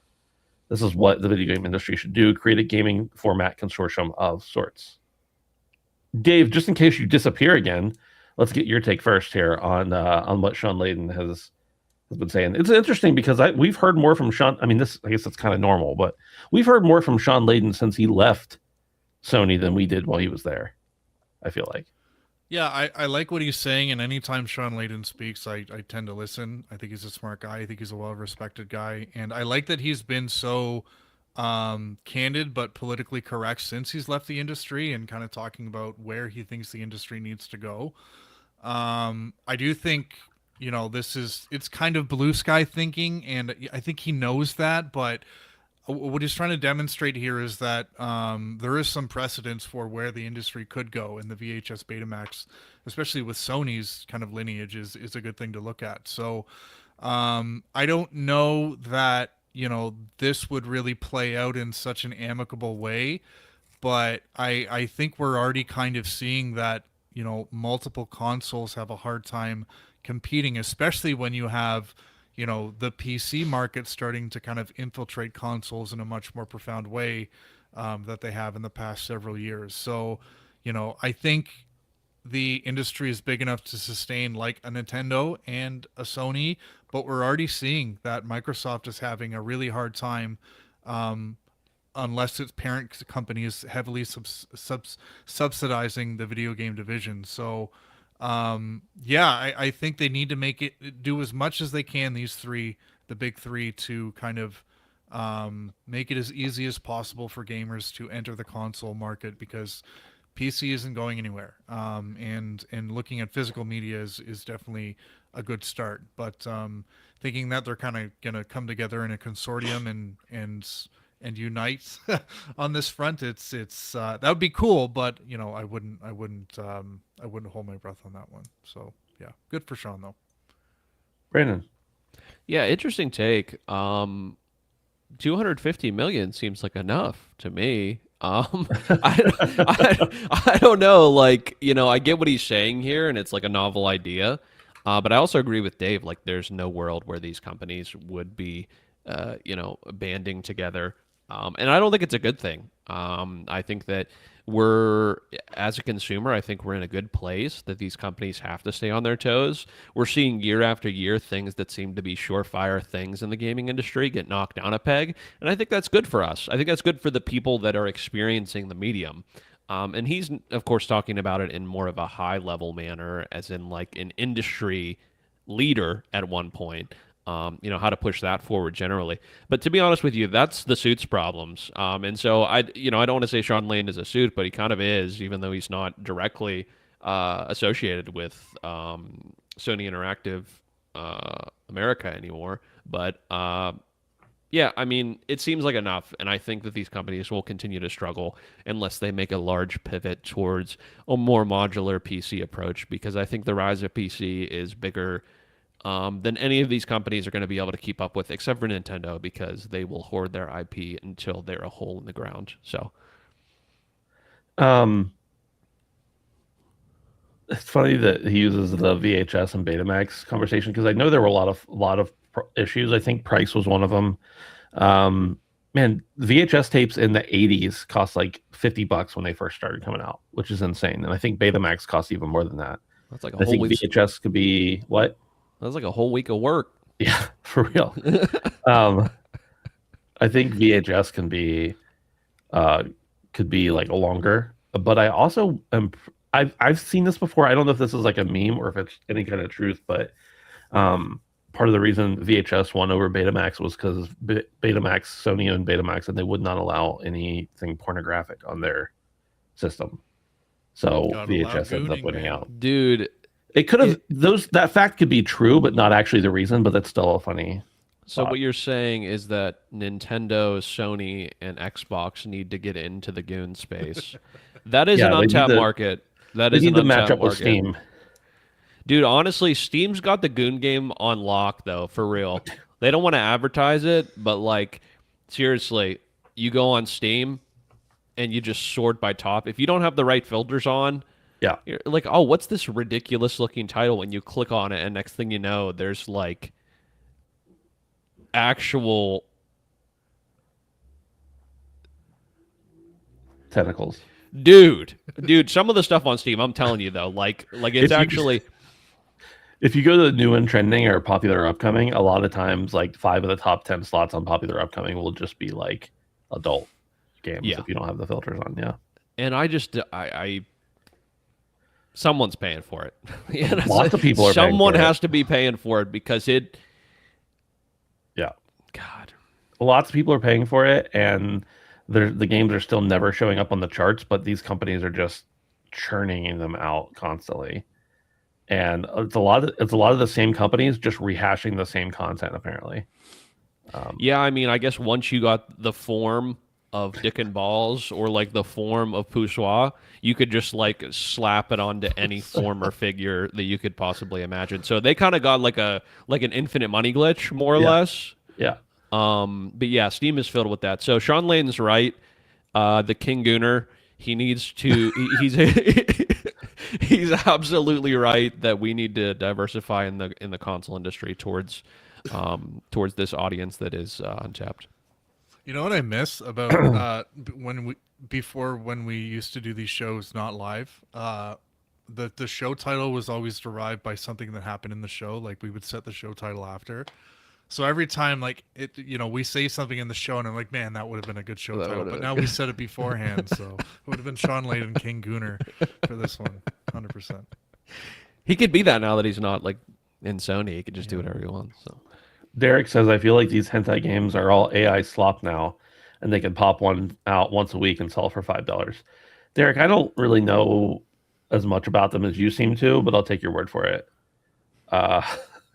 This is what the video game industry should do, create a gaming format consortium of sorts. Dave, just in case you disappear again, let's get your take first here on what Sean Layden has been saying. It's interesting because we've heard more from Sean. I mean, I guess that's kind of normal, but we've heard more from Sean Layden since he left Sony than we did while he was there, I feel like. Yeah, I like what he's saying, and anytime Sean Layden speaks, I tend to listen. I think he's a smart guy. I think he's a well-respected guy, and I like that he's been so candid but politically correct since he's left the industry and kind of talking about where he thinks the industry needs to go. I do think, it's kind of blue sky thinking, and I think he knows that, but what he's trying to demonstrate here is that there is some precedence for where the industry could go, and the VHS Betamax, especially with Sony's kind of lineage, is a good thing to look at. So I don't know that, this would really play out in such an amicable way, but I think we're already kind of seeing that, multiple consoles have a hard time competing, especially when you have, the PC market starting to kind of infiltrate consoles in a much more profound way that they have in the past several years. So, I think the industry is big enough to sustain like a Nintendo and a Sony, but we're already seeing that Microsoft is having a really hard time um, unless its parent company is heavily subsidizing the video game division. So, yeah, I think they need to make it do as much as they can, these three, the big three, to kind of make it as easy as possible for gamers to enter the console market because PC isn't going anywhere. And looking at physical media is definitely a good start. But thinking that they're kind of going to come together in a consortium and unite on this front, it's that would be cool. But I wouldn't hold my breath on that one. So yeah, good for Sean though. Brandon. Yeah, interesting take. 250 million seems like enough to me. I don't know. Like, I get what he's saying here, and it's like a novel idea. But I also agree with Dave. Like, there's no world where these companies would be, banding together. And I don't think it's a good thing. I think that as a consumer, I think we're in a good place that these companies have to stay on their toes. We're seeing year after year things that seem to be surefire things in the gaming industry get knocked down a peg. And I think that's good for us. I think that's good for the people that are experiencing the medium. And he's, of course, talking about it in more of a high level manner, as in like an industry leader at one point. How to push that forward generally. But to be honest with you, that's the suit's problems. And so I don't want to say Sean Lane is a suit, but he kind of is, even though he's not directly associated with Sony Interactive America anymore. But yeah, I mean, it seems like enough, and I think that these companies will continue to struggle unless they make a large pivot towards a more modular PC approach, because I think the rise of PC is bigger than any of these companies are going to be able to keep up with, except for Nintendo, because they will hoard their IP until they're a hole in the ground. So, it's funny that he uses the VHS and Betamax conversation because I know there were a lot of issues. I think price was one of them. Man, VHS tapes in the 80s cost like $50 when they first started coming out, which is insane. And I think Betamax costs even more than that. that's like a I whole think week. VHS could be what? That's like a whole week of work. Yeah, for real. I think VHS could be like a longer, but I also am. I've seen this before. I don't know if this is like a meme or if it's any kind of truth, but part of the reason VHS won over Betamax was because Betamax, Sony owned Betamax, and they would not allow anything pornographic on their system. So Gotta allow VHS ends up gooning, winning man. out. Dude, It could have that fact could be true, but not actually the reason. But that's still a funny. so what you're saying is that Nintendo, Sony, and Xbox need to get into the goon space. That is an they need untapped to- market. That They is need an to match untapped up with market. Steam. Dude, honestly, Steam's got the goon game on lock, though, for real. They don't want to advertise it, but like, seriously, you go on Steam and you just sort by top. If you don't have the right filters on, Yeah, you're like, oh, what's this ridiculous looking title? When you click on it, and next thing you know, there's like actual tentacles. dude. Some of the stuff on Steam, I'm telling you though, like it's If you- actually. If you go to the new and trending or popular upcoming, a lot of times like 5 of the top 10 slots on popular upcoming will just be like adult games Yeah. if you don't have the filters on. Yeah, And I someone's paying for it. Lots of people are paying Someone for it. has to be paying for it because it. yeah. God. Lots of people are paying for it, and the games are still never showing up on the charts. But these companies are just churning them out constantly, and it's a lot of the same companies just rehashing the same content apparently. Yeah, I mean, I guess once you got the form of Dick and Balls or like the form of Poussoir, you could just like slap it onto any form or figure that you could possibly imagine. So they kind of got like an infinite money glitch, more or Yeah. less. Yeah, But yeah, Steam is filled with that. So Sean Layton's right. The King Gooner, he needs to. He's he's absolutely right that we need to diversify in the console industry towards towards this audience that is untapped. You know what I miss about when we used to do these shows not live? The show title was always derived by something that happened in the show. Like we would set the show title after. So every time like it, we say something in the show and I'm like, man, that would have been a good show That title. would've But been now we said it beforehand, so it would have been Sean Lade and King Gunner for this one, 100%. He could be that now that he's not like in Sony. He could just do whatever he wants. So Derek says, I feel like these hentai games are all AI slop now, and they can pop one out once a week and sell for $5. Derek, I don't really know as much about them as you seem to, but I'll take your word for it.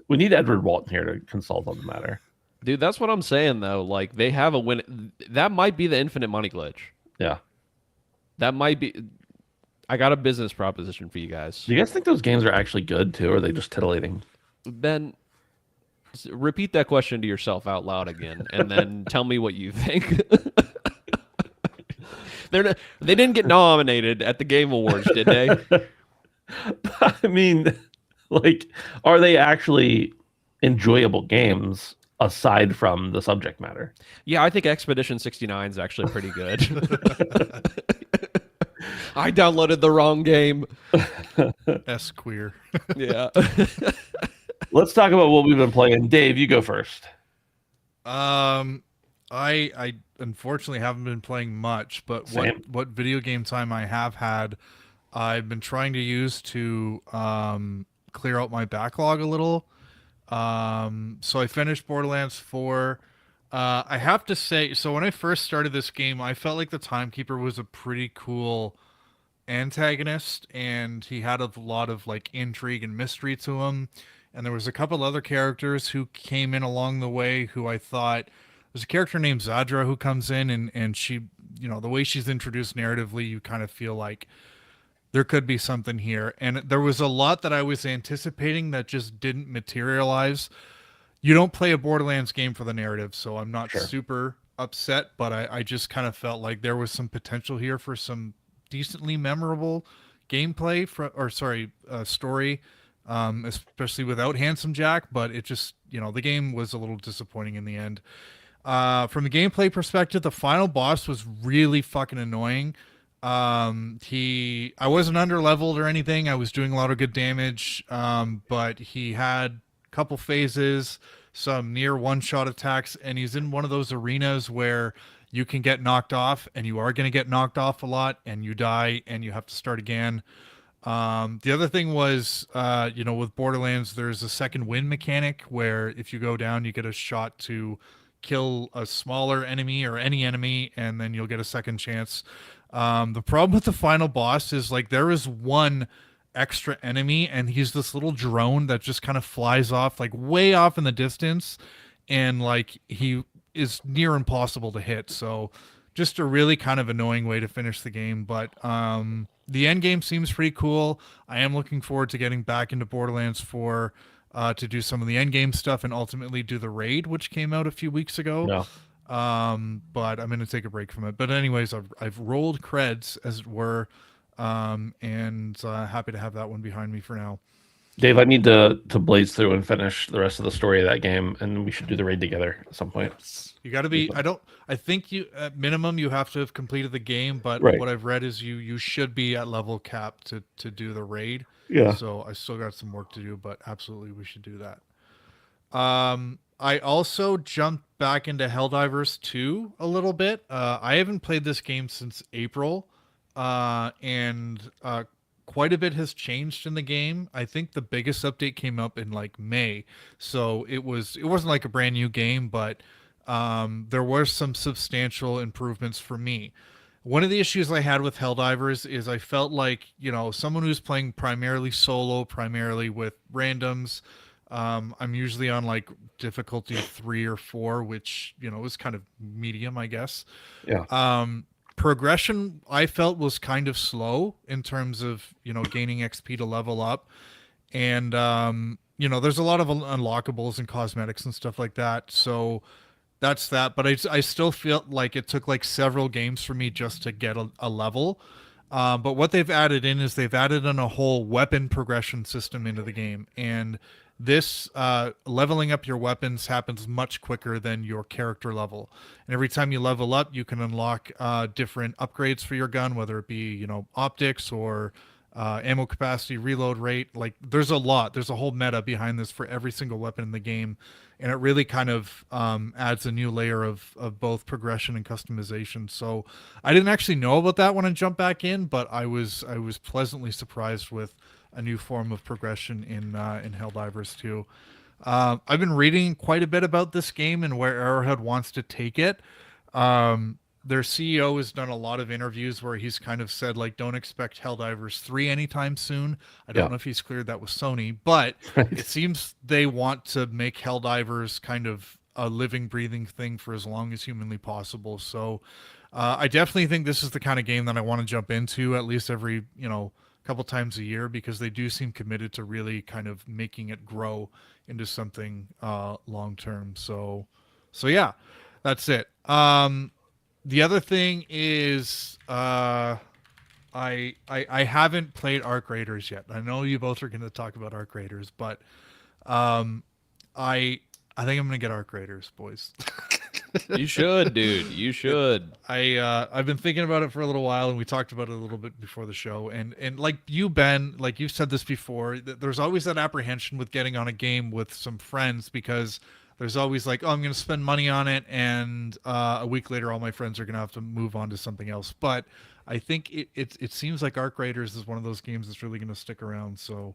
We need Edward Walton here to consult on the matter. dude, that's what I'm saying though. Like they have a win. That might be the infinite money glitch. Yeah. That might be. I got a business proposition for you guys. Do you guys think those games are actually good too, or are they just titillating? Ben, repeat that question to yourself out loud again, and then tell me what you think. They didn't get nominated at the Game Awards, did they? I mean, like, are they actually enjoyable games aside from the subject matter? Yeah, I think Expedition 69 is actually pretty good. I downloaded the wrong game. S queer. Yeah. Let's talk about what we've been playing. Dave, you go first. I unfortunately haven't been playing much, but Same. what video game time I have had, I've been trying to use to clear out my backlog a little. So I finished Borderlands 4. I have to say, so when I first started this game, I felt like the Timekeeper was a pretty cool antagonist, and he had a lot of like intrigue and mystery to him. And there was a couple other characters who came in along the way who I thought, there's a character named Zadra who comes in, and she, the way she's introduced narratively, you kind of feel like there could be something here. And there was a lot that I was anticipating that just didn't materialize. You don't play a Borderlands game for the narrative, so I'm not super upset, but I just kind of felt like there was some potential here for some decently memorable gameplay story, especially without Handsome Jack, but it just, the game was a little disappointing in the end. From the gameplay perspective, the final boss was really fucking annoying. I wasn't under leveled or anything. I was doing a lot of good damage. But he had a couple phases, some near one-shot attacks, and he's in one of those arenas where you can get knocked off, and you are going to get knocked off a lot, and you die, and you have to start again. The other thing was, with Borderlands, there's a second win mechanic where if you go down, you get a shot to kill a smaller enemy or any enemy, and then you'll get a second chance. The problem with the final boss is like there is one extra enemy, and he's this little drone that just kind of flies off like way off in the distance, and like he is near impossible to hit. So just a really kind of annoying way to finish the game. But the end game seems pretty cool. I am looking forward to getting back into Borderlands 4 to do some of the end game stuff and ultimately do the raid, which came out a few weeks ago. No. But I'm going to take a break from it. But anyways, I've rolled creds, as it were, and happy to have that one behind me for now. Dave, I need to blaze through and finish the rest of the story of that game, and we should do the raid together at some point. You got to be. I think you at minimum you have to have completed the game, but Right. what I've read is you should be at level cap to do the raid. Yeah. So I still got some work to do, but absolutely we should do that. I also jumped back into Helldivers 2 a little bit. I haven't played this game since April, and quite a bit has changed in the game. I think the biggest update came up in like May, so it wasn't like a brand new game, but there were some substantial improvements for me. One of the issues I had with Helldivers is I felt like, someone who's playing primarily solo, primarily with randoms. I'm usually on like difficulty 3 or 4, which, is kind of medium, I guess. Yeah. Progression I felt was kind of slow in terms of, gaining XP to level up. And, there's a lot of unlockables and cosmetics and stuff like that. So that's that. But I still feel like it took like several games for me just to get a level. But what they've added in is they've added in a whole weapon progression system into the game. And This leveling up your weapons happens much quicker than your character level. And every time you level up, you can unlock different upgrades for your gun, whether it be, optics or ammo capacity, reload rate. Like there's a lot. There's a whole meta behind this for every single weapon in the game. And it really kind of adds a new layer of both progression and customization. So I didn't actually know about that when I jumped back in, but I was pleasantly surprised with a new form of progression in Helldivers 2. I've been reading quite a bit about this game and where Arrowhead wants to take it. Their CEO has done a lot of interviews where he's kind of said, like, don't expect Helldivers 3 anytime soon. I don't Yeah. know if he's cleared that with Sony, but Right. it seems they want to make Helldivers kind of a living, breathing thing for as long as humanly possible. So I definitely think this is the kind of game that I want to jump into at least every, couple times a year, because they do seem committed to really kind of making it grow into something long term. So yeah, that's it. The other thing is I haven't played Arc Raiders yet. I know you both are going to talk about Arc Raiders, but I think I'm going to get Arc Raiders, boys. You should, dude. You should. I've been thinking about it for a little while, and we talked about it a little bit before the show. And like you, Ben, like you've said this before, there's always that apprehension with getting on a game with some friends, because there's always like, oh, I'm going to spend money on it, and a week later, all my friends are going to have to move on to something else. But I think it seems like Arc Raiders is one of those games that's really going to stick around. So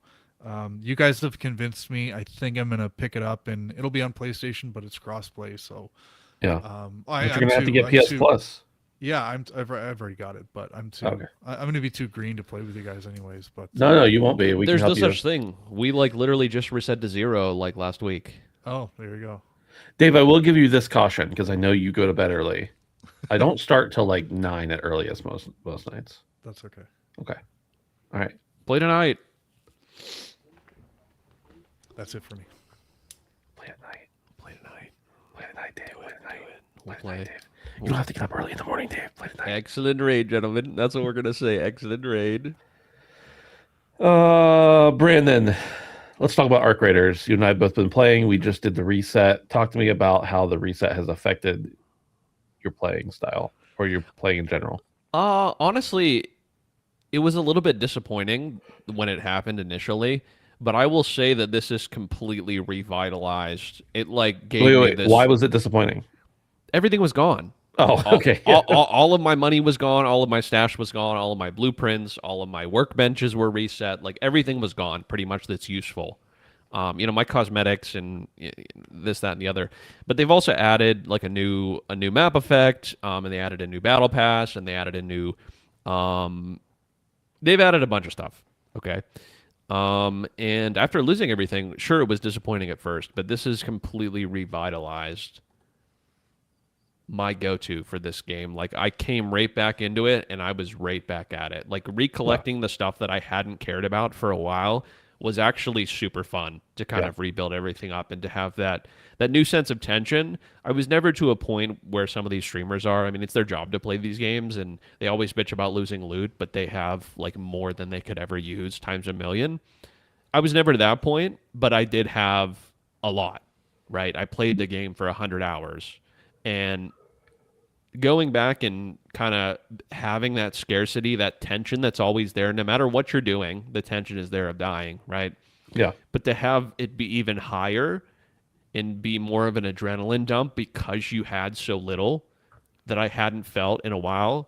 you guys have convinced me. I think I'm going to pick it up, and it'll be on PlayStation, but it's crossplay. So Yeah. I, But you're I'm gonna have to too- get I'm PS too- Plus. Yeah, I've already got it, but I'm too. Okay. I'm going to be too green to play with you guys, anyways. But No, you won't be. We There's can no help you. such thing. We like literally just reset to 0 like last week. oh, there you go. Dave, I will give you this caution because I know you go to bed early. I don't start till like 9 at earliest most nights. That's okay. Okay. All right. Play tonight. That's it for me. Play at night. Play tonight. Play at night, Dave. Play at night. We'll Play at play. night, Dave. You don't have to get up early in the morning, Dave. Play at night. Excellent raid, gentlemen. That's what we're gonna say. Excellent raid. Brandon, let's talk about Arc Raiders. You and I have both been playing. We just did the reset. Talk to me about how the reset has affected your playing style or your playing in general. Honestly, it was a little bit disappointing when it happened initially, but I will say that this is completely revitalized. It like gave me this. Why was it disappointing? Everything was gone. Oh, All, okay. all of my money was gone. All of my stash was gone. All of my blueprints, all of my workbenches were reset. Like everything was gone, pretty much. That's useful. My cosmetics and this, that, and the other. But they've also added like a new map effect, and they added a new battle pass, and they added a new. They've added a bunch of stuff. Okay. And after losing everything, sure, it was disappointing at first, but this is completely revitalized my go-to for this game. Like I came right back into it and I was right back at it. Like recollecting the stuff that I hadn't cared about for a while was actually super fun to kind of rebuild everything up and to have that new sense of tension. I was never to a point where some of these streamers are. I mean, it's their job to play these games and they always bitch about losing loot, but they have like more than they could ever use times a million. I was never to that point, but I did have a lot, right? I played the game for 100 hours and going back and kind of having that scarcity, that tension that's always there, no matter what you're doing, the tension is there of dying, right? Yeah. But to have it be even higher and be more of an adrenaline dump because you had so little that I hadn't felt in a while,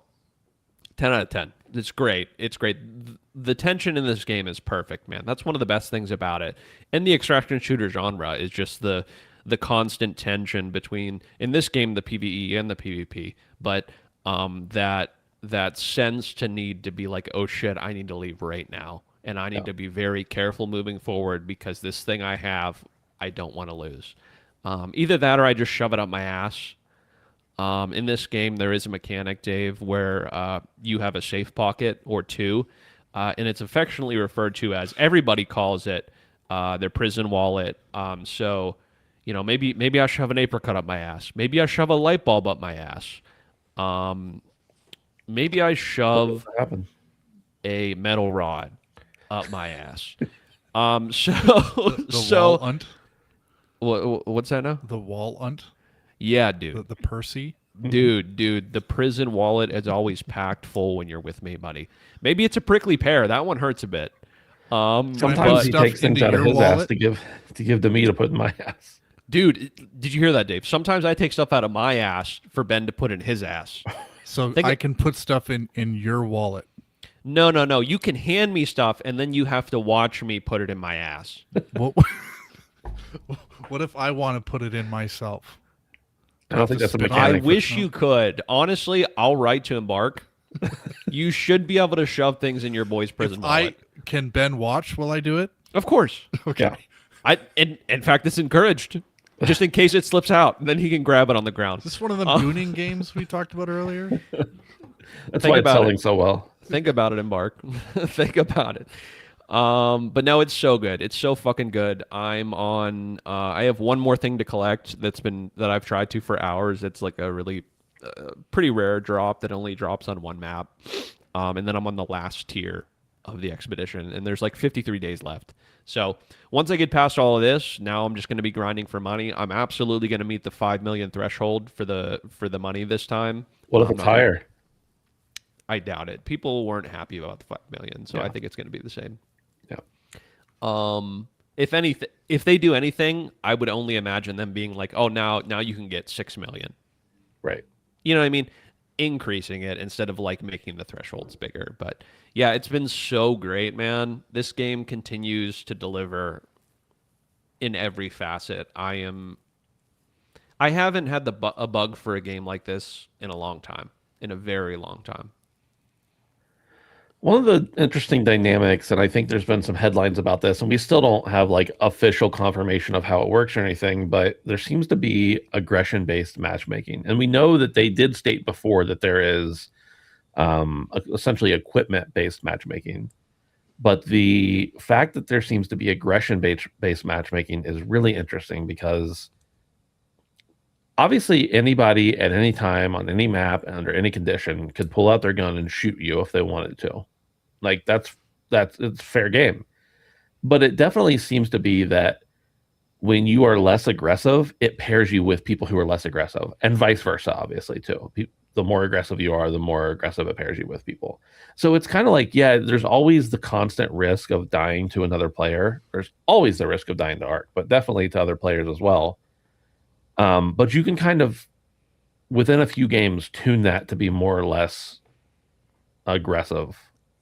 10 out of 10. It's great. It's great. The tension in this game is perfect, man. That's one of the best things about it. And the extraction shooter genre is just the constant tension between, in this game, the PvE and the PvP, but that sense to need to be like, oh shit, I need to leave right now. And I need to be very careful moving forward because this thing I have, I don't want to lose. Either that or I just shove it up my ass. In this game, there is a mechanic, Dave, where you have a safe pocket or two, and it's affectionately referred to as, everybody calls it, their prison wallet. So, maybe I shove an apricot up my ass. Maybe I shove a light bulb up my ass. Maybe I shove What happened? a metal rod up my ass. So The wall unt. what's that now? The wall unt. Yeah, dude. The Percy. Dude, the prison wallet is always packed full when you're with me, buddy. Maybe it's a prickly pear. That one hurts a bit. Sometimes but he stuff takes things into out of your his ass wallet? to give to me to put in my ass. dude, did you hear that, Dave? Sometimes I take stuff out of my ass for Ben to put in his ass. So I can put stuff in your wallet. No. You can hand me stuff, and then you have to watch me put it in my ass. What, what if I want to put it in myself? I don't think that's a spit on I mechanic. wish you could. Honestly, I'll write to Embark. You should be able to shove things in your boy's prison wallet. Can Ben watch while I do it? Of course. Yeah. In fact, it's encouraged. Just in case it slips out, then he can grab it on the ground. Is this one of the gooning games we talked about earlier? That's Think why it's about selling it. so well. Think about it, Embark. Think about it. But no, it's so good. It's so fucking good. I'm on. I have one more thing to collect that I've tried to for hours. It's like a really pretty rare drop that only drops on one map. And then I'm on the last tier of the expedition, and there's like 53 days left. So once I get past all of this, now I'm just going to be grinding for money. I'm absolutely going to meet the 5 million threshold for the money this time. What if I'm it's not gonna- higher? I doubt it. People weren't happy about the 5 million, so Yeah. I think it's going to be the same. Yeah. If they do anything, I would only imagine them being like, "Oh, now you can get 6 million." Right. You know what I mean? Increasing it instead of like making the thresholds bigger. But yeah, it's been so great, man. This game continues to deliver in every facet. I haven't had a bug for a game like this in a long time, in a very long time. One of the interesting dynamics, and I think there's been some headlines about this, and we still don't have like official confirmation of how it works or anything, but there seems to be aggression-based matchmaking. And we know that they did state before that there is essentially equipment-based matchmaking. But the fact that there seems to be aggression-based matchmaking is really interesting because obviously anybody at any time on any map and under any condition could pull out their gun and shoot you if they wanted to. Like that's it's fair game. But it definitely seems to be that when you are less aggressive, it pairs you with people who are less aggressive, and vice versa, obviously too. The more aggressive you are, the more aggressive it pairs you with people. So it's kind of like, yeah, there's always the constant risk of dying to another player. There's always the risk of dying to Ark, but definitely to other players as well. But you can kind of, within a few games, tune that to be more or less aggressive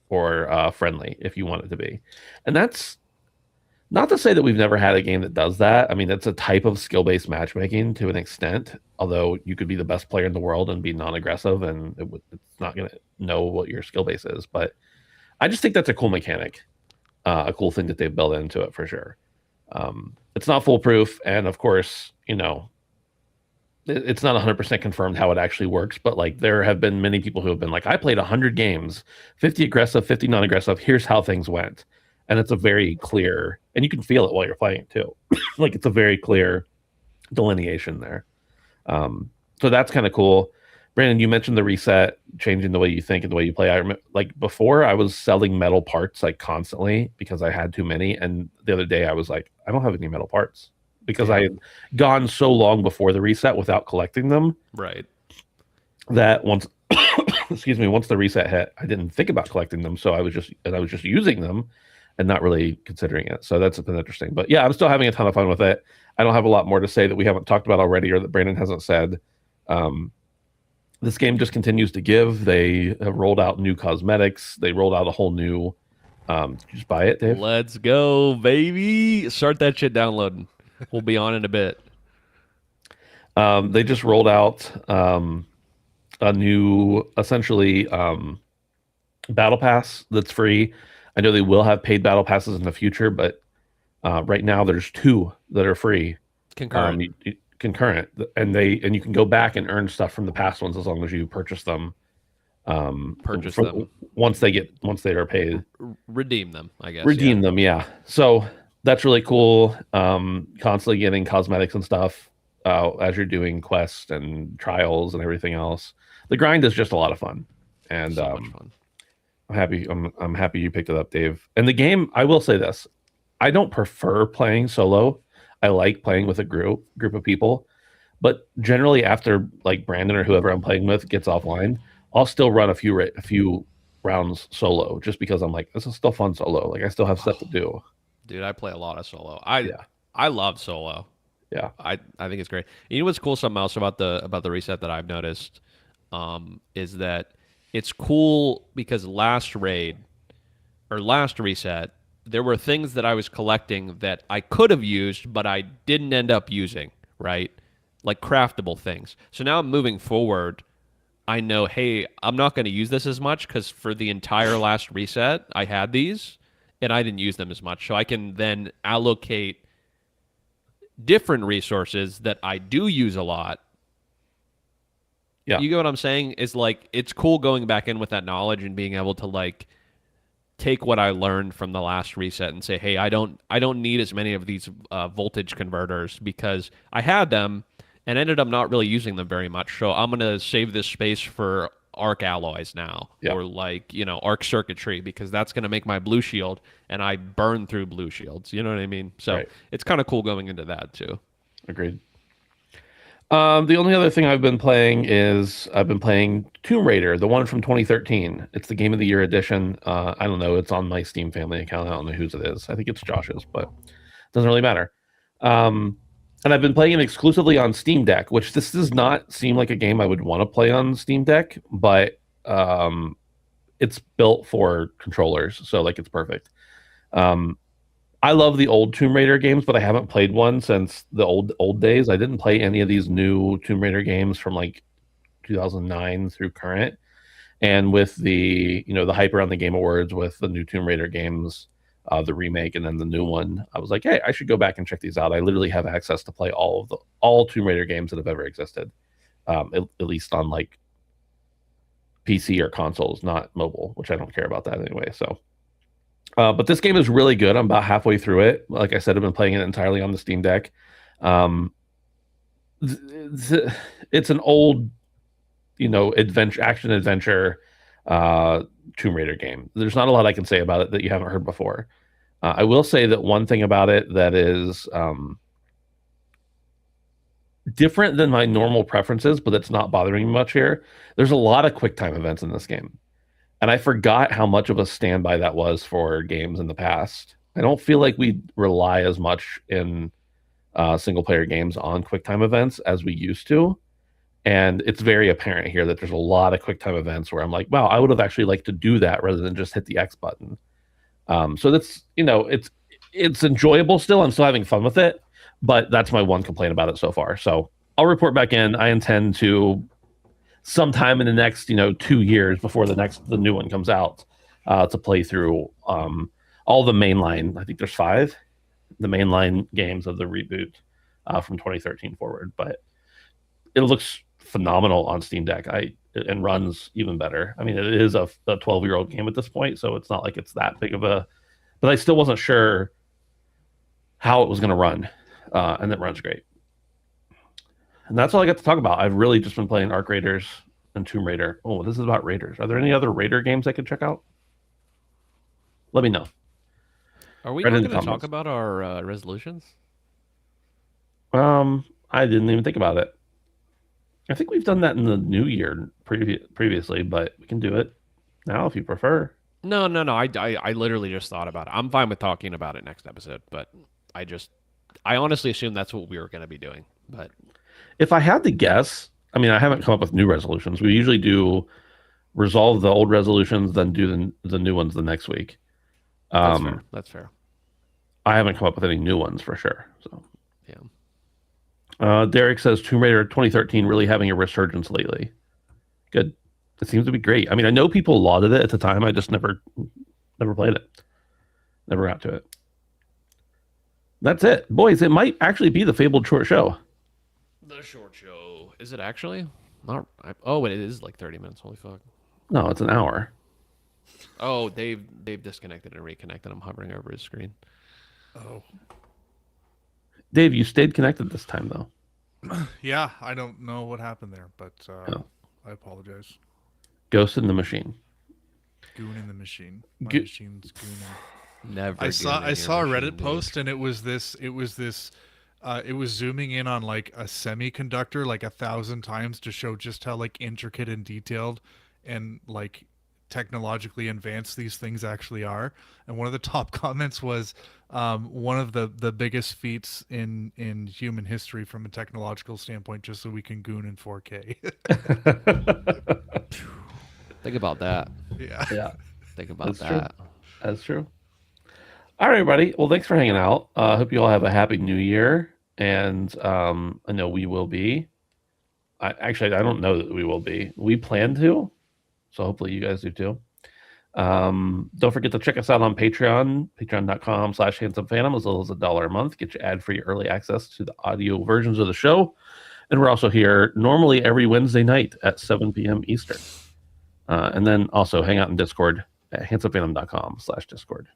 or friendly if you want it to be. And that's not to say that we've never had a game that does that. I mean, that's a type of skill-based matchmaking to an extent, although you could be the best player in the world and be non-aggressive, and it's not going to know what your skill base is. But I just think that's a cool mechanic, a cool thing that they've built into it for sure. It's not foolproof, and of course, you know, it's not 100% confirmed how it actually works, but like there have been many people who have been like, I played 100 games, 50 aggressive, 50 non-aggressive. Here's how things went. And it's a very clear, and you can feel it while you're playing too. Like it's a very clear delineation there. So that's kind of cool. Brandon, you mentioned the reset, changing the way you think and the way you play. I remember, like before, I was selling metal parts like constantly because I had too many. And the other day, I was like, I don't have any metal parts because I had gone so long before the reset without collecting them. Right. That once, excuse me, once the reset hit, I didn't think about collecting them. So I was just using them and not really considering it. So that's been interesting. But yeah, I'm still having a ton of fun with it. I don't have a lot more to say that we haven't talked about already or that Brandon hasn't said. This game just continues to give. They have rolled out new cosmetics. They rolled out a whole new. Did you just buy it, Dave? Let's go, baby. Start that shit downloading. We'll be on in a bit. They just rolled out a new, essentially, battle pass that's free. I know they will have paid battle passes in the future, but right now there's 2 that are free. Concurrent. Concurrent, and you can go back and earn stuff from the past ones as long as you purchase them. Once they are paid. Redeem them, I guess. Redeem them, yeah. So that's really cool. Constantly getting cosmetics and stuff as you're doing quests and trials and everything else. The grind is just a lot of fun, and So much fun. I'm happy you picked it up, Dave. And the game, I will say this, I don't prefer playing solo. I like playing with a group of people, but generally after like Brandon or whoever I'm playing with gets offline, I'll still run a few rounds solo just because I'm like, this is still fun solo. Like I still have stuff to do. Dude, I play a lot of solo. I Yeah. I love solo. Yeah. I think it's great. You know what's cool? Something else about the reset that I've noticed is that it's cool because last raid or last reset, there were things that I was collecting that I could have used, but I didn't end up using, right? Like craftable things. So now moving forward, I know, hey, I'm not going to use this as much because for the entire last reset, I had these and I didn't use them as much. So I can then allocate different resources that I do use a lot. Yeah. You get what I'm saying? Is like it's cool going back in with that knowledge and being able to like take what I learned from the last reset and say, hey, I don't need as many of these voltage converters because I had them and ended up not really using them very much. So I'm gonna save this space for arc alloys now, Yeah. or like arc circuitry because that's gonna make my blue shield, and I burn through blue shields. You know what I mean? So Right. it's kind of cool going into that too. Agreed. The only other thing I've been playing is I've been playing Tomb Raider, the one from 2013. It's the Game of the Year edition. I don't know. It's on my Steam family account. I don't know whose it is. I think it's Josh's, but it doesn't really matter. Um, and I've been playing it exclusively on Steam Deck, which this does not seem like a game I would want to play on Steam Deck, but it's built for controllers, so like it's perfect. Um, I love the old Tomb Raider games, but I haven't played one since the old days. I didn't play any of these new Tomb Raider games from like 2009 through current. And with the the hype around the Game Awards with the new Tomb Raider games, the remake and then the new one, I was like, hey, I should go back and check these out. I literally have access to play all Tomb Raider games that have ever existed, at least on like PC or consoles, not mobile, which I don't care about that anyway. So but this game is really good. I'm about halfway through it. Like I said, I've been playing it entirely on the Steam Deck. Um, it's an old, adventure, action adventure, uh, Tomb Raider game. There's not a lot I can say about it that you haven't heard before. I will say that one thing about it that is different than my normal preferences, but it's not bothering me much here. There's a lot of quick time events in this game. And I forgot how much of a standby that was for games in the past. I don't feel like we rely as much in single player games on QuickTime events as we used to. And it's very apparent here that there's a lot of QuickTime events where I'm like, wow, I would have actually liked to do that rather than just hit the X button. So that's, it's enjoyable still. I'm still having fun with it, but that's my one complaint about it so far. So I'll report back in. I intend to sometime in the next 2 years before the new one comes out to play through all the mainline. I think there's 5 the mainline games of the reboot from 2013 forward, but it looks phenomenal on Steam Deck. And runs even better. I mean, it is a 12-year-old game at this point, so it's not like it's that big of a, but I still wasn't sure how it was going to run, and it runs great. And that's all I got to talk about. I've really just been playing Arc Raiders and Tomb Raider. Oh, this is about Raiders. Are there any other Raider games I could check out? Let me know. Are we Right not in the going to talk comments. about our resolutions? I didn't even think about it. I think we've done that in the new year previously, but we can do it now if you prefer. No, no, no. I literally just thought about it. I'm fine with talking about it next episode, but I honestly assumed that's what we were going to be doing. But If I had to guess, I mean, I haven't come up with new resolutions. We usually do resolve the old resolutions, then do the new ones the next week. that's fair. That's fair. I haven't come up with any new ones for sure. So, Yeah. Derek says Tomb Raider 2013 really having a resurgence lately. Good. It seems to be great. I mean, I know people lauded it at the time. I just never played it. Never got to it. That's it, boys. It might actually be the fabled short show. The short show. Is it actually? Not. Oh, it is like 30 minutes. Holy fuck. No, it's an hour. Oh, Dave disconnected and reconnected. I'm hovering over his screen. Oh, Dave, you stayed connected this time though. yeah. I don't know what happened there, but Oh. I apologize. Ghost in the Machine. Goon in the machine. My Go- machine's gooning. Never. I saw giving your a Reddit machine post, and it was it was zooming in on like a semiconductor like 1,000 times to show just how like intricate and detailed and like technologically advanced these things actually are. And one of the top comments was one of the biggest feats in human history from a technological standpoint, just so we can goon in 4K. Think about that. Yeah. Yeah, Think about that's true. that. That's true. All right, everybody. Well, thanks for hanging out. I hope you all have a happy new year. And I know we will be. I don't know that we will be. We plan to. So hopefully you guys do too. Don't forget to check us out on Patreon, patreon.com/handsomephantom, as little as $1 a month. Get you ad-free early access to the audio versions of the show. And we're also here normally every Wednesday night at 7 p.m. Eastern. And then also hang out in Discord at handsomephantom.com/Discord.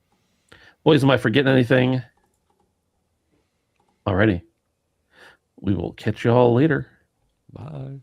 Boys, am I forgetting anything? Alrighty. We will catch you all later. Bye.